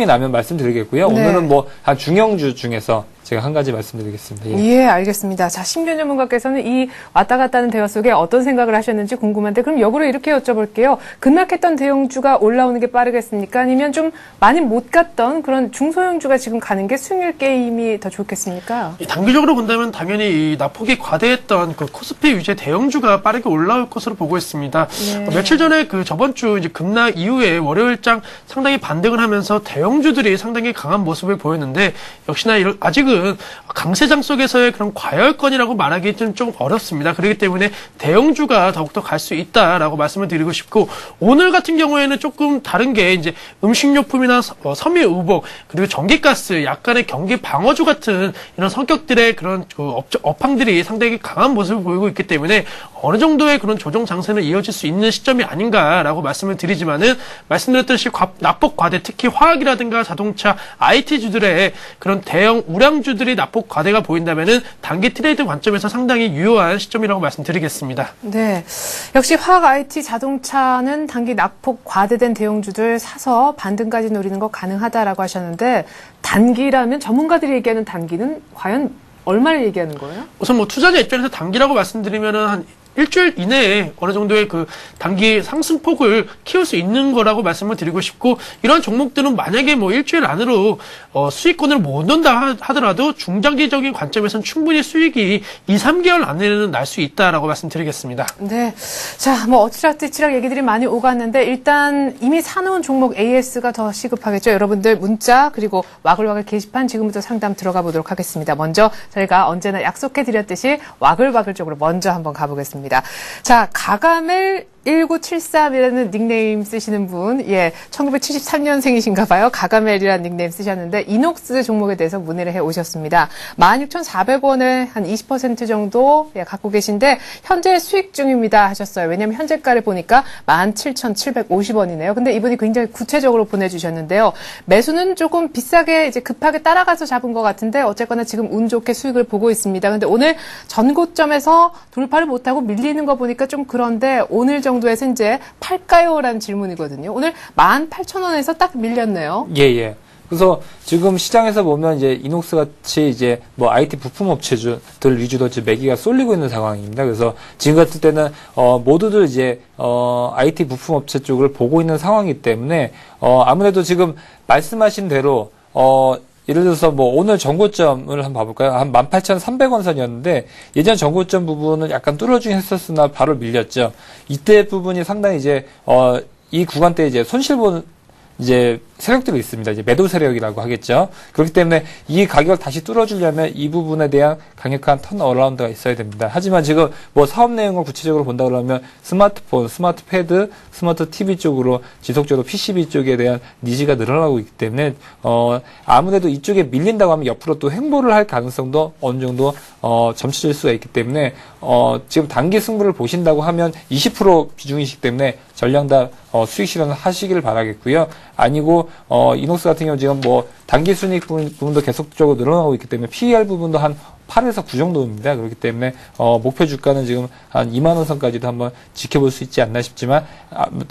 나면 말씀드리겠고요. 네. 오늘은 뭐 한 중형주 중에서 제가 한 가지 말씀드리겠습니다. 예, 알겠습니다. 자, 심준 전문가께서는 이 왔다 갔다 하는 대화 속에 어떤 생각을 하셨는지 궁금한데, 그럼 역으로 이렇게 여쭤볼게요. 급락했던 대형주가 올라오는 게 빠르겠습니까? 아니면 좀 많이 못 갔던 그런 중소형주가 지금 가는 게 수익률 게임이 더 좋겠습니까? 단기적으로 본다면 당연히 이 낙폭이 과대했던 그 코스피 위주의 대형주가 빠르게 올라올 것으로 보고 있습니다. 네. 며칠 전에 그 저번 주 이제 급락 이후에 월요일장 상당히 반등을 하면서 대형주들이 상당히 강한 모습을 보였는데, 역시나 아직은 강세장 속에서의 그런 과열권이라고 말하기 좀 어렵습니다. 그렇기 때문에 대형주가 더욱더 갈 수 있다라고 말씀을 드리고 싶고, 오늘 같은 경우에는 조금 다른 게 이제 음식료품이나 섬유의복 그리고 전기가스, 약간의 경기 방어주 같은 이런 성격들의 그런 업황들이 상당히 강한 모습을 보이고 있기 때문에 어느 정도의 그런 조정 장세는 이어질 수 있는 시점이 아닌가라고 말씀을 드리지만은, 말씀드렸듯이 낙폭 과대, 특히 화학이라든가 자동차, IT주들의 그런 대형 우량주들이 낙폭 과대가 보인다면은 단기 트레이드 관점에서 상당히 유효한 시점이라고 말씀드리겠습니다. 네. 역시 화학, IT, 자동차는 단기 낙폭 과대된 대형주들 사서 반등까지 노리는 거 가능하다라고 하셨는데, 단기라면 전문가들이 얘기하는 단기는 과연 얼마를 얘기하는 거예요? 우선 뭐 투자자 입장에서 단기라고 말씀드리면은 한 일주일 이내에 어느 정도의 그 단기 상승폭을 키울 수 있는 거라고 말씀을 드리고 싶고, 이런 종목들은 만약에 뭐 일주일 안으로 수익권을 못 넣는다 하더라도 중장기적인 관점에서는 충분히 수익이 2, 3개월 안에는 날 수 있다라고 말씀드리겠습니다. 네. 자, 뭐 어찌락뒤치락 얘기들이 많이 오갔는데, 일단 이미 사놓은 종목 AS가 더 시급하겠죠. 여러분들 문자 그리고 와글와글 게시판 지금부터 상담 들어가 보도록 하겠습니다. 먼저 저희가 언제나 약속해드렸듯이 와글와글 쪽으로 먼저 한번 가보겠습니다. 자, 가가멜 1973이라는 닉네임 쓰시는 분, 예, 1973년생이신가 봐요. 가가멜이라는 닉네임 쓰셨는데, 이녹스 종목에 대해서 문의를 해 오셨습니다. 16,400원에 한 20% 정도 갖고 계신데, 현재 수익 중입니다 하셨어요. 왜냐면 현재가를 보니까 17,750원이네요. 근데 이분이 굉장히 구체적으로 보내주셨는데요. 매수는 조금 비싸게 이제 급하게 따라가서 잡은 것 같은데, 어쨌거나 지금 운 좋게 수익을 보고 있습니다. 근데 오늘 전고점에서 돌파를 못하고 밀리는 거 보니까 좀 그런데, 오늘 정도에서 이제 팔까요? 라는 질문이거든요. 오늘 18,000원에서 딱 밀렸네요. 예. 그래서 지금 시장에서 보면 이제 이녹스 같이 이제 뭐 IT 부품 업체들 위주로 지금 매기가 쏠리고 있는 상황입니다. 그래서 지금 같은 때는 모두들 이제 IT 부품 업체 쪽을 보고 있는 상황이기 때문에 아무래도 지금 말씀하신 대로 예를 들어서 뭐 오늘 전고점을 한번 봐볼까요? 한 18,300원 선이었는데 예전 전고점 부분은 약간 뚫어주긴 했었으나 바로 밀렸죠. 이때 부분이 상당히 이제 이 구간대 이제 손실본 이제 세력들이 있습니다. 이제 매도 세력이라고 하겠죠. 그렇기 때문에 이 가격을 다시 뚫어주려면 이 부분에 대한 강력한 턴 어라운드가 있어야 됩니다. 하지만 지금 뭐 사업 내용을 구체적으로 본다 그러면 스마트폰, 스마트 패드, 스마트 TV 쪽으로 지속적으로 PCB 쪽에 대한 니즈가 늘어나고 있기 때문에 아무래도 이쪽에 밀린다고 하면 옆으로 또 횡보를 할 가능성도 어느 정도 점쳐질 수가 있기 때문에 지금 단기 승부를 보신다고 하면 20% 비중이시기 때문에 전량 다 수익 실현을 하시길 바라겠고요. 아니고 이녹스 같은 경우 지금 뭐 단기 순이익 부분도 계속적으로 늘어나고 있기 때문에 PER 부분도 한 8에서 9 정도입니다. 그렇기 때문에 목표 주가는 지금 한 2만 원 선까지도 한번 지켜볼 수 있지 않나 싶지만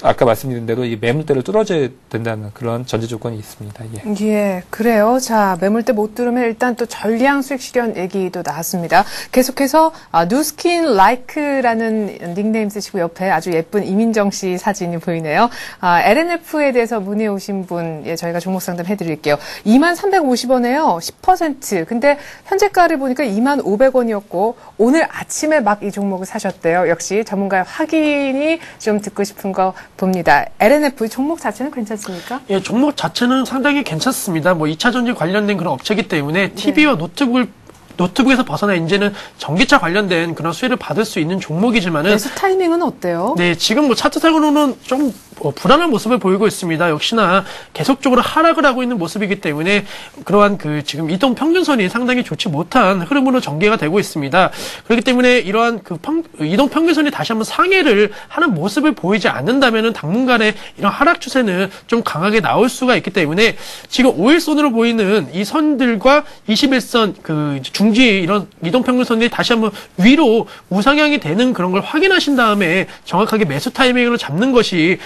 아까 말씀드린 대로 이 매물대를 뚫어줘야 된다는 그런 전제 조건이 있습니다. 예, 그래요. 자, 매물대 못 뚫으면 일단 또 전량 수익 실현 얘기도 나왔습니다. 계속해서 뉴스킨 라이크라는 닉네임 쓰시고 옆에 아주 예쁜 이민정 씨 사진이 보이네요. LNF에 대해서 문의 오신 분, 예, 저희가 종목 상담 해드릴게요. 2350원에요. 10%. 근데 현재가를 보니까 25,500원이었고 오늘 아침에 막 이 종목을 사셨대요. 역시 전문가의 확인이 좀 듣고 싶은 거 봅니다. LNF 종목 자체는 괜찮습니까? 예, 종목 자체는 상당히 괜찮습니다. 뭐 2차 전지 관련된 그런 업체이기 때문에 TV와 노트북에서 벗어나 이제는 전기차 관련된 그런 수혜를 받을 수 있는 종목이지만은 매수 타이밍은 어때요? 네, 지금 뭐 차트상으로는 좀 불안한 모습을 보이고 있습니다. 역시나 계속적으로 하락을 하고 있는 모습이기 때문에 그러한 그 지금 이동 평균선이 상당히 좋지 못한 흐름으로 전개가 되고 있습니다. 그렇기 때문에 이러한 그 이동 평균선이 다시 한번 상해를 하는 모습을 보이지 않는다면은 당분간의 이런 하락 추세는 좀 강하게 나올 수가 있기 때문에 지금 5일선으로 보이는 이 선들과 21선 그 중지 이런 이동 평균선이 다시 한번 위로 우상향이 되는 그런 걸 확인하신 다음에 정확하게 매수 타이밍으로 잡는 것이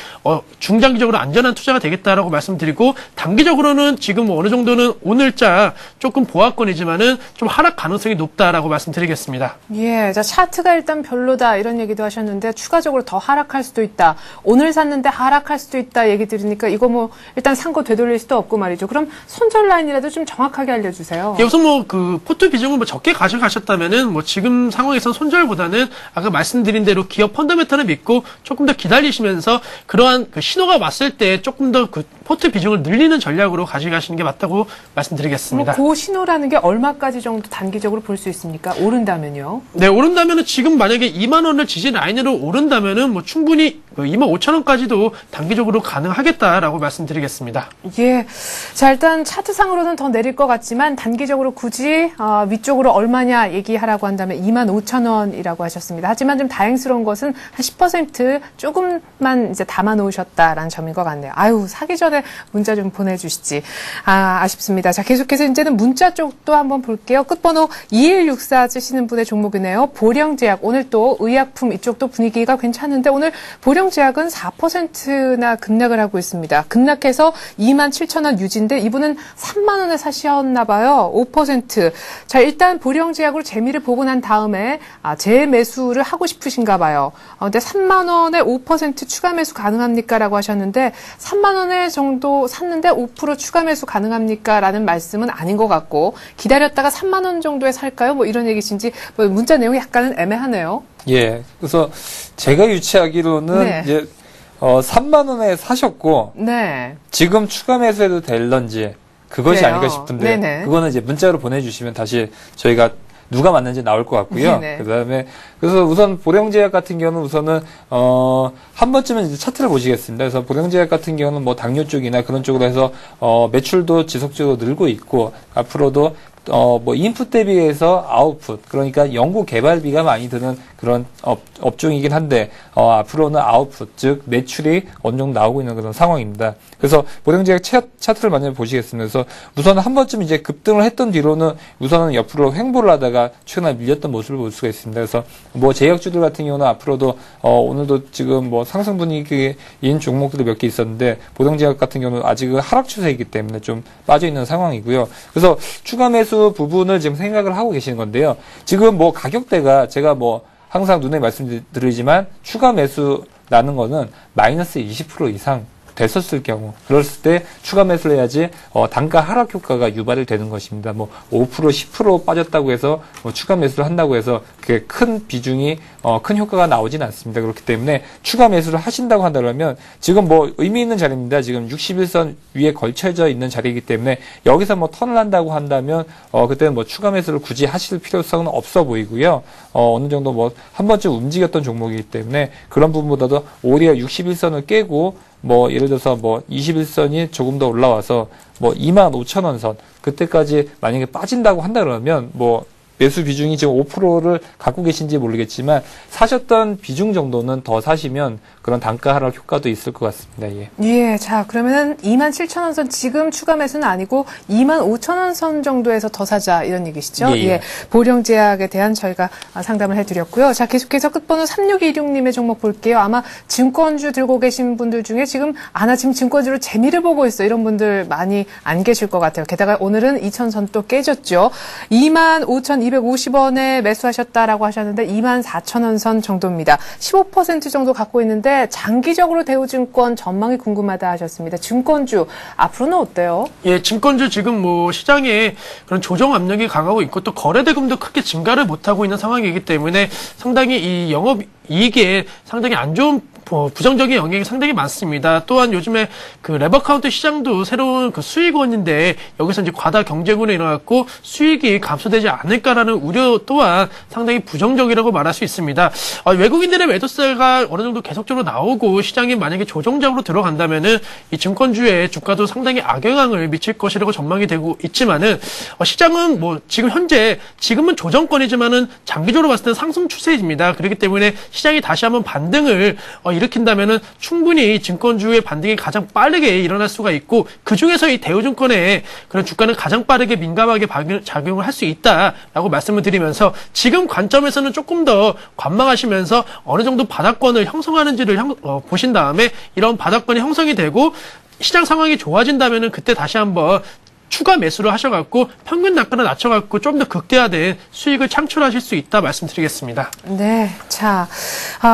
중장기적으로 안전한 투자가 되겠다라고 말씀드리고, 단기적으로는 지금 어느 정도는 오늘자 조금 보합권이지만은 좀 하락 가능성이 높다라고 말씀드리겠습니다. 예, 자, 차트가 일단 별로다 이런 얘기도 하셨는데 추가적으로 더 하락할 수도 있다. 오늘 샀는데 하락할 수도 있다 얘기 들으니까 이거 뭐 일단 산 거 되돌릴 수도 없고 말이죠. 그럼 손절 라인이라도 좀 정확하게 알려주세요. 예, 우선 뭐 그 포트 비중을 뭐 적게 가져가셨다면은 뭐 지금 상황에서 손절보다는 아까 말씀드린 대로 기업 펀더멘털을 믿고 조금 더 기다리시면서 그러한 그 신호가 왔을 때 조금 더 그 포트 비중을 늘리는 전략으로 가져가시는 게 맞다고 말씀드리겠습니다. 그 신호라는 게 얼마까지 정도 단기적으로 볼 수 있습니까? 오른다면요? 네, 오른다면은 지금 만약에 2만 원을 지지 라인으로 오른다면은 뭐 충분히 25,000원까지도 단기적으로 가능하겠다라고 말씀드리겠습니다. 예. 자, 일단 차트상으로는 더 내릴 것 같지만 단기적으로 굳이 위쪽으로 얼마냐 얘기하라고 한다면 25,000원이라고 하셨습니다. 하지만 좀 다행스러운 것은 한 10% 조금만 이제 담아 놓으셨다라는 점인 것 같네요. 아유, 사기 전에 문자 좀 보내주시지. 아쉽습니다. 자, 계속해서 이제는 문자 쪽도 한번 볼게요. 끝번호 2164 쓰시는 분의 종목이네요. 보령제약. 오늘 또 의약품 이쪽도 분위기가 괜찮은데 오늘 보령제약은 4%나 급락을 하고 있습니다. 급락해서 27,000원 유지인데 이분은 3만 원에 사셨나 봐요. 5%. 자, 일단 보령제약으로 재미를 보고 난 다음에 재매수를 하고 싶으신가 봐요. 근데 3만 원에 5% 추가 매수 가능합니까? 라고 하셨는데 3만 원에 정도 샀는데 5% 추가 매수 가능합니까? 라는 말씀은 아닌 것 같고 기다렸다가 3만 원 정도에 살까요? 뭐 이런 얘기신지 뭐 문자 내용이 약간은 애매하네요. 예. 그래서 제가 유추하기로는 네. 이제 3만 원에 사셨고 네. 지금 추가 매수해도 될런지 그것이 그래요. 아닐까 싶은데 네네. 그거는 이제 문자로 보내주시면 다시 저희가 누가 맞는지 나올 것 같고요. 네네. 그다음에 그래서 우선 보령제약 같은 경우는 우선은 한 번쯤은 이제 차트를 보시겠습니다. 그래서 보령제약 같은 경우는 뭐 당뇨 쪽이나 그런 쪽으로 해서 매출도 지속적으로 늘고 있고 앞으로도 뭐 인풋 대비해서 아웃풋, 그러니까 연구 개발비가 많이 드는 그런 업종이긴 한데 앞으로는 아웃풋, 즉 매출이 어느 정도 나오고 있는 그런 상황입니다. 그래서 보령제약 차트를 만약에 보시겠습니다. 그래서 우선 한 번쯤 이제 급등을 했던 뒤로는 우선은 옆으로 횡보를 하다가 최근에 밀렸던 모습을 볼 수가 있습니다. 그래서 뭐 제약주들 같은 경우는 앞으로도 오늘도 지금 뭐 상승 분위기인 종목들이 몇 개 있었는데 보령제약 같은 경우는 아직은 하락 추세이기 때문에 좀 빠져 있는 상황이고요. 그래서 추가 매수 부분을 지금 생각을 하고 계시는 건데요. 지금 뭐 가격대가 제가 뭐 항상 눈에 말씀드리지만 추가 매수 나는 거는 마이너스 20% 이상 됐었을 경우, 그랬을 때 추가 매수를 해야지 단가 하락 효과가 유발이 되는 것입니다. 뭐 5% 10% 빠졌다고 해서 뭐 추가 매수를 한다고 해서 그게 큰 비중이 큰 효과가 나오진 않습니다. 그렇기 때문에 추가 매수를 하신다고 한다면 지금 뭐 의미 있는 자리입니다. 지금 61선 위에 걸쳐져 있는 자리이기 때문에 여기서 뭐 턴을 한다고 한다면 그때는 뭐 추가 매수를 굳이 하실 필요성은 없어 보이고요. 어느 정도 뭐 한 번쯤 움직였던 종목이기 때문에 그런 부분보다도 오히려 61선을 깨고 뭐 예를 들어서 뭐 21선이 조금 더 올라와서 뭐 25,000원 선 그때까지 만약에 빠진다고 한다 그러면 뭐 매수 비중이 지금 5%를 갖고 계신지 모르겠지만 사셨던 비중 정도는 더 사시면 그런 단가 하락 효과도 있을 것 같습니다. 예. 예, 자, 그러면은 27,000원 선 지금 추가 매수는 아니고 25,000원 선 정도에서 더 사자 이런 얘기시죠? 예. 보령제약에 대한 저희가 상담을 해드렸고요. 자, 계속해서 끝번호 3626님의 종목 볼게요. 아마 증권주 들고 계신 분들 중에 지금 나 지금 증권주로 재미를 보고 있어 이런 분들 많이 안 계실 것 같아요. 게다가 오늘은 2,000선 또 깨졌죠. 25,200 250원에 매수하셨다라고 하셨는데 24,000원 선 정도입니다. 15% 정도 갖고 있는데 장기적으로 대우증권 전망이 궁금하다 하셨습니다. 증권주 앞으로는 어때요? 예, 증권주 지금 뭐 시장에 그런 조정 압력이 강하고 있고 또 거래대금도 크게 증가를 못하고 있는 상황이기 때문에 상당히 이 영업 이익에 상당히 안 좋은 부정적인 영향이 상당히 많습니다. 또한 요즘에 그 레버카운트 시장도 새로운 그 수익원인데 여기서 이제 과다 경쟁으로 일어났고 수익이 감소되지 않을까라는 우려 또한 상당히 부정적이라고 말할 수 있습니다. 외국인들의 매도세가 어느 정도 계속적으로 나오고 시장이 만약에 조정적으로 들어간다면은 이 증권주의 주가도 상당히 악영향을 미칠 것이라고 전망이 되고 있지만은 시장은 뭐 지금은 조정권이지만은 장기적으로 봤을 때는 상승 추세입니다. 그렇기 때문에 시장이 다시 한번 반등을 일으킨다면은 충분히 증권주의 반등이 가장 빠르게 일어날 수가 있고 그 중에서 이 대우증권의 그런 주가는 가장 빠르게 민감하게 작용을 할 수 있다라고 말씀을 드리면서 지금 관점에서는 조금 더 관망하시면서 어느 정도 바닥권을 형성하는지를 보신 다음에 이런 바닥권이 형성이 되고 시장 상황이 좋아진다면은 그때 다시 한번 추가 매수를 하셔갖고 평균 단가를 낮춰갖고 좀 더 극대화된 수익을 창출하실 수 있다 말씀드리겠습니다. 네, 자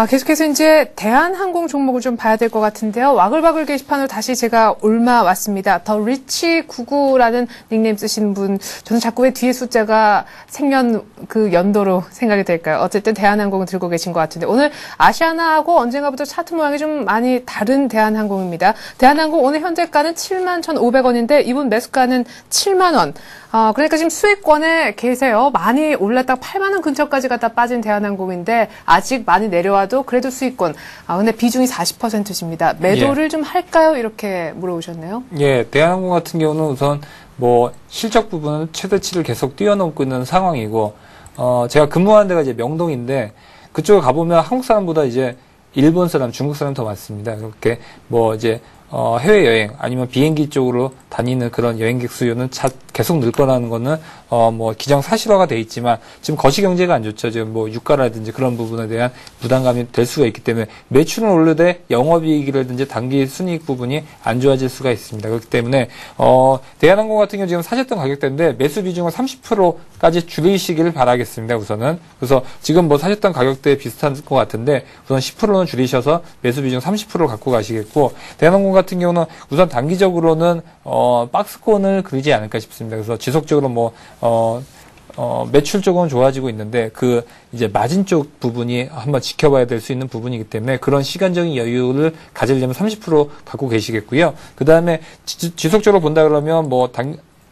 계속해서 이제 대한항공 종목을 좀 봐야 될 것 같은데요. 와글와글 게시판으로 다시 제가 올라왔습니다. 더 리치 99라는 닉네임 쓰신 분, 저는 자꾸 왜 뒤에 숫자가 생년 그 연도로 생각이 될까요? 어쨌든 대한항공을 들고 계신 것 같은데 오늘 아시아나하고 언젠가부터 차트 모양이 좀 많이 다른 대한항공입니다. 대한항공 오늘 현재가는 71,500원인데 이분 매수가는 7만 원. 그러니까 지금 수익권에 계세요. 많이 올랐다가 8만 원 근처까지 갔다 빠진 대한항공인데 아직 많이 내려와도 그래도 수익권. 근데 비중이 40%십니다. 매도를 좀 할까요? 이렇게 물어보셨네요. 예, 대한항공 같은 경우는 우선 뭐 실적 부분은 최대치를 계속 뛰어넘고 있는 상황이고, 제가 근무하는 데가 이제 명동인데 그쪽에 가보면 한국 사람보다 이제 일본 사람, 중국 사람 더 많습니다. 그렇게 뭐 이제 해외여행 아니면 비행기 쪽으로 다니는 그런 여행객 수요는 계속 늘 거라는 거는 뭐 기정사실화가 돼 있지만 지금 거시 경제가 안 좋죠. 지금 뭐 유가라든지 그런 부분에 대한 부담감이 될 수가 있기 때문에 매출은 오르되 영업이익이라든지 단기 순이익 부분이 안 좋아질 수가 있습니다. 그렇기 때문에 대한항공 같은 경우 지금 사셨던 가격대인데 매수 비중을 30%까지 줄이시기를 바라겠습니다. 우선은 그래서 지금 뭐 사셨던 가격대에 비슷한 것 같은데 우선 10%는 줄이셔서 매수 비중 30%를 갖고 가시겠고 대한항공 같은 경우는 우선 단기적으로는 박스권을 그리지 않을까 싶습니다. 그래서 지속적으로 뭐 매출 쪽은 좋아지고 있는데 그 이제 마진 쪽 부분이 한번 지켜봐야 될 수 있는 부분이기 때문에 그런 시간적인 여유를 가지려면 30% 갖고 계시겠고요. 그 다음에 지속적으로 본다 그러면 뭐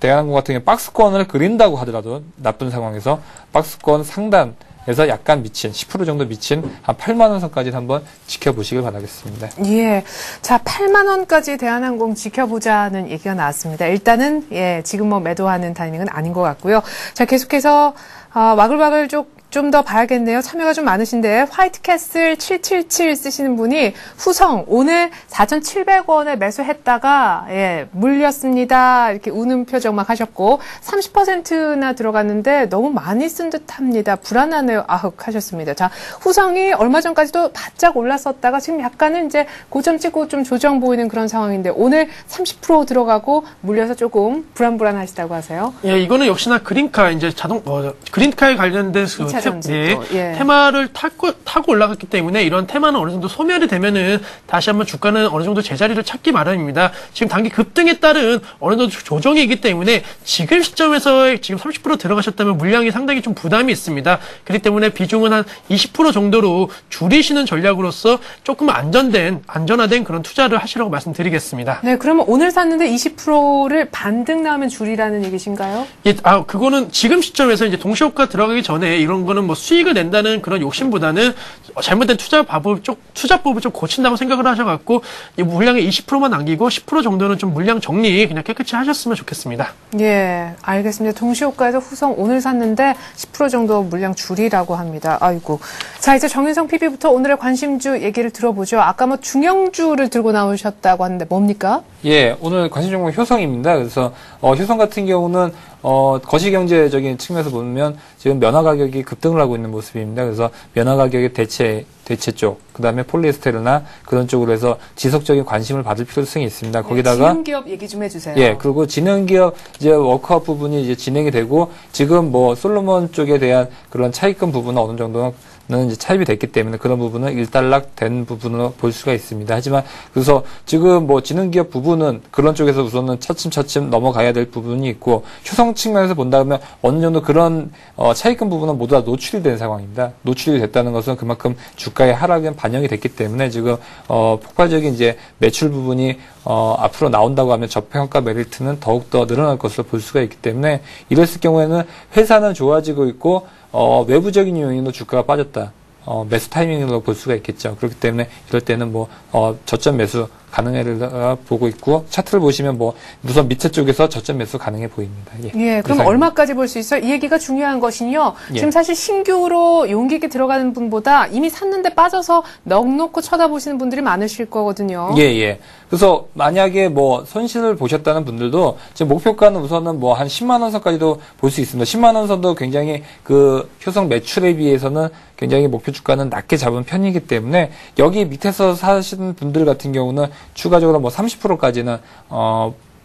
대한항공 같은 경우 박스권을 그린다고 하더라도 나쁜 상황에서 박스권 상단에서 약간 미친 10% 정도 미친 한 8만 원 선까지 한번 지켜보시길 바라겠습니다. 예, 자 8만 원까지 대한항공 지켜보자는 얘기가 나왔습니다. 일단은 지금 뭐 매도하는 타이밍은 아닌 것 같고요. 자 계속해서 와글와글 좀 더 봐야겠네요. 참여가 좀 많으신데 화이트캐슬 777 쓰시는 분이 후성 오늘 4,700원에 매수했다가 물렸습니다. 이렇게 우는 표정 막 하셨고 30%나 들어갔는데 너무 많이 쓴 듯합니다. 불안하네요. 하셨습니다. 자 후성이 얼마 전까지도 바짝 올랐었다가 지금 약간은 이제 고점 찍고 좀 조정 보이는 그런 상황인데 오늘 30% 들어가고 물려서 조금 불안하시다고 하세요. 예, 이거는 역시나 그린카 이제 그린카에 관련된 테마를 타고 올라갔기 때문에 이런 테마는 어느 정도 소멸이 되면은 다시 한번 주가는 어느 정도 제자리를 찾기 마련입니다. 지금 단기 급등에 따른 어느 정도 조정이기 때문에 지금 시점에서 지금 30% 들어가셨다면 물량이 상당히 좀 부담이 있습니다. 그렇기 때문에 비중은 한 20% 정도로 줄이시는 전략으로서 조금 안전화된 그런 투자를 하시라고 말씀드리겠습니다. 네, 그러면 오늘 샀는데 20%를 반등 나오면 줄이라는 얘기신가요? 예, 그거는 지금 시점에서 이제 동시효과 들어가기 전에 이런 거는 뭐 수익을 낸다는 그런 욕심보다는 잘못된 투자법을 좀 고친다고 생각을 하셔갖고 이 물량의 20%만 남기고 10% 정도는 좀 물량 정리 그냥 깨끗이 하셨으면 좋겠습니다. 예, 알겠습니다. 동시효과에서 후성 오늘 샀는데 10% 정도 물량 줄이라고 합니다. 아이고. 자, 이제 정윤성 PB부터 오늘의 관심주 얘기를 들어보죠. 아까 뭐 중형주를 들고 나오셨다고 하는데 뭡니까? 예, 오늘 관심 종목 효성입니다. 그래서 효성 같은 경우는 거시경제적인 측면에서 보면 지금 면화 가격이 급등을 하고 있는 모습입니다. 그래서 면화 가격의 대체 쪽, 그 다음에 폴리에스테르나 그런 쪽으로 해서 지속적인 관심을 받을 필요성이 있습니다. 거기다가 지능기업 얘기 좀 해주세요. 예, 그리고 지능기업 이제 워크아웃 부분이 이제 진행이 되고 지금 뭐 솔로몬 쪽에 대한 그런 차입금 부분은 어느 정도는 이제 차입이 됐기 때문에 그런 부분은 일단락된 부분으로 볼 수가 있습니다. 하지만 그래서 지금 뭐 지능기업 부분은 그런 쪽에서 우선은 차츰차츰 넘어가야 될 부분이 있고 효성 측면에서 본다면 어느 정도 그런 차입금 부분은 모두 다 노출이 된 상황입니다. 노출이 됐다는 것은 그만큼 주가의 하락은 반영이 됐기 때문에 지금 폭발적인 이제 매출 부분이 앞으로 나온다고 하면 저평가 메리트는 더욱더 늘어날 것으로 볼 수가 있기 때문에 이랬을 경우에는 회사는 좋아지고 있고 외부적인 요인으로 주가가 빠졌다. 매수 타이밍으로 볼 수가 있겠죠. 그렇기 때문에 이럴 때는 뭐 저점 매수 가능해를 보고 있고 차트를 보시면 뭐 우선 밑에 쪽에서 저점 매수 가능해 보입니다. 예, 그럼 이상입니다. 얼마까지 볼 수 있어요? 이 얘기가 중요한 것이요. 예. 지금 사실 신규로 용기 있게 들어가는 분보다 이미 샀는데 빠져서 넋놓고 쳐다보시는 분들이 많으실 거거든요. 예. 그래서 만약에 뭐 손실을 보셨다는 분들도 지금 목표가는 우선은 뭐 한 10만 원 선까지도 볼 수 있습니다. 10만 원 선도 굉장히 그 효성 매출에 비해서는 굉장히 목표 주가는 낮게 잡은 편이기 때문에 여기 밑에서 사시는 분들 같은 경우는 추가적으로 뭐 30%까지는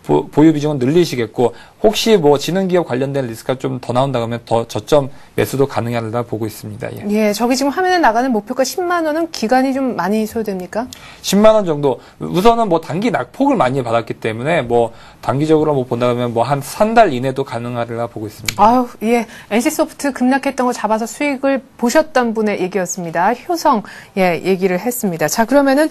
보유 비중은 늘리시겠고 혹시 뭐 지능기업 관련된 리스크가 좀 더 나온다고 하면 더 저점 매수도 가능하다 보고 있습니다. 예, 저기 지금 화면에 나가는 목표가 10만 원은 기간이 좀 많이 소요됩니까? 10만 원 정도. 우선은 뭐 단기 낙폭을 많이 받았기 때문에 뭐 단기적으로 뭐 본다면 뭐 한 3달 이내도 가능하리라 보고 있습니다. 아유, 예. NC소프트 급락했던 거 잡아서 수익을 보셨던 분의 얘기였습니다. 효성, 예, 얘기를 했습니다. 자, 그러면은,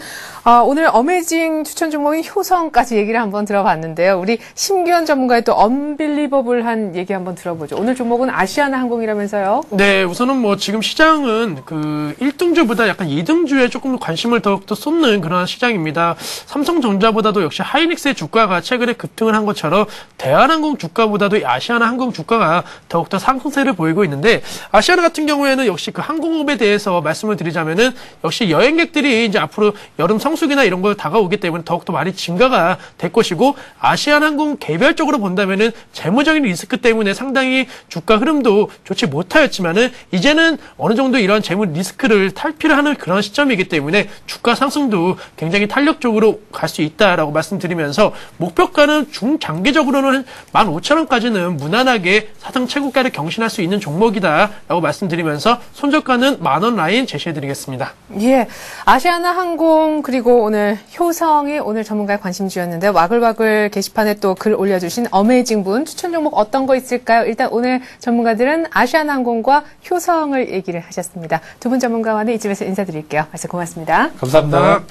오늘 어메이징 추천 종목인 효성까지 얘기를 한번 들어봤는데요. 우리 심규현 전문가의 또 언빌리버블한 얘기 한번 들어보죠. 오늘 종목은 아시아나 항공이라면서요? 네, 우선은 뭐 지금 시장은 그 1등주보다 약간 2등주에 조금 관심을 더욱더 쏟는 그런 시장입니다. 삼성전자보다도 역시 하이닉스의 주가가 최근에 급등을 한 것처럼 대한항공 주가보다도 아시아나 항공 주가가 더욱더 상승세를 보이고 있는데 아시아나 같은 경우에는 역시 그 항공업에 대해서 말씀을 드리자면은 역시 여행객들이 이제 앞으로 여름 성수기나 이런 거 다가오기 때문에 더욱더 많이 증가가 될 것이고 아시아나항공 개별적으로 본다면은 재무적인 리스크 때문에 상당히 주가 흐름도 좋지 못하였지만은 이제는 어느 정도 이런 재무 리스크를 탈피를 하는 그런 시점이기 때문에 주가 상승도 굉장히 탄력적으로 갈 수 있다라고 말씀드리면서 목표가는 중장기적으로는 한 15,000원까지는 무난하게 사상 최고가를 경신할 수 있는 종목이다라고 말씀드리면서 손절가는 10,000원 라인 제시해드리겠습니다. 예, 아시아나 항공 그리고 오늘 효성이 오늘 전문가의 관심주였는데 와글와글 게시판에 또 글 올려주신 어메이징 분 추천 종목 어떤 거 있을까요? 일단 오늘 전문가들은 아시아나 항공과 효성을 얘기를 하셨습니다. 두 분 전문가와는 이쯤에서 인사드릴게요. 말씀 고맙습니다. 감사합니다.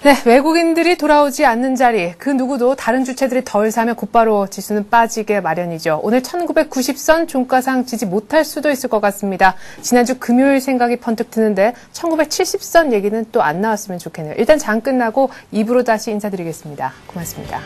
네, 외국인들이 돌아오지 않는 자리, 그 누구도 다른 주체들이 덜 사면 곧바로 지수는 빠지게 마련이죠. 오늘 1990선 종가상 지지 못할 수도 있을 것 같습니다. 지난주 금요일 생각이 번뜩 드는데 1970선 얘기는 또 안 나왔으면 좋겠네요. 일단 장 끝나고 2부로 다시 인사드리겠습니다. 고맙습니다.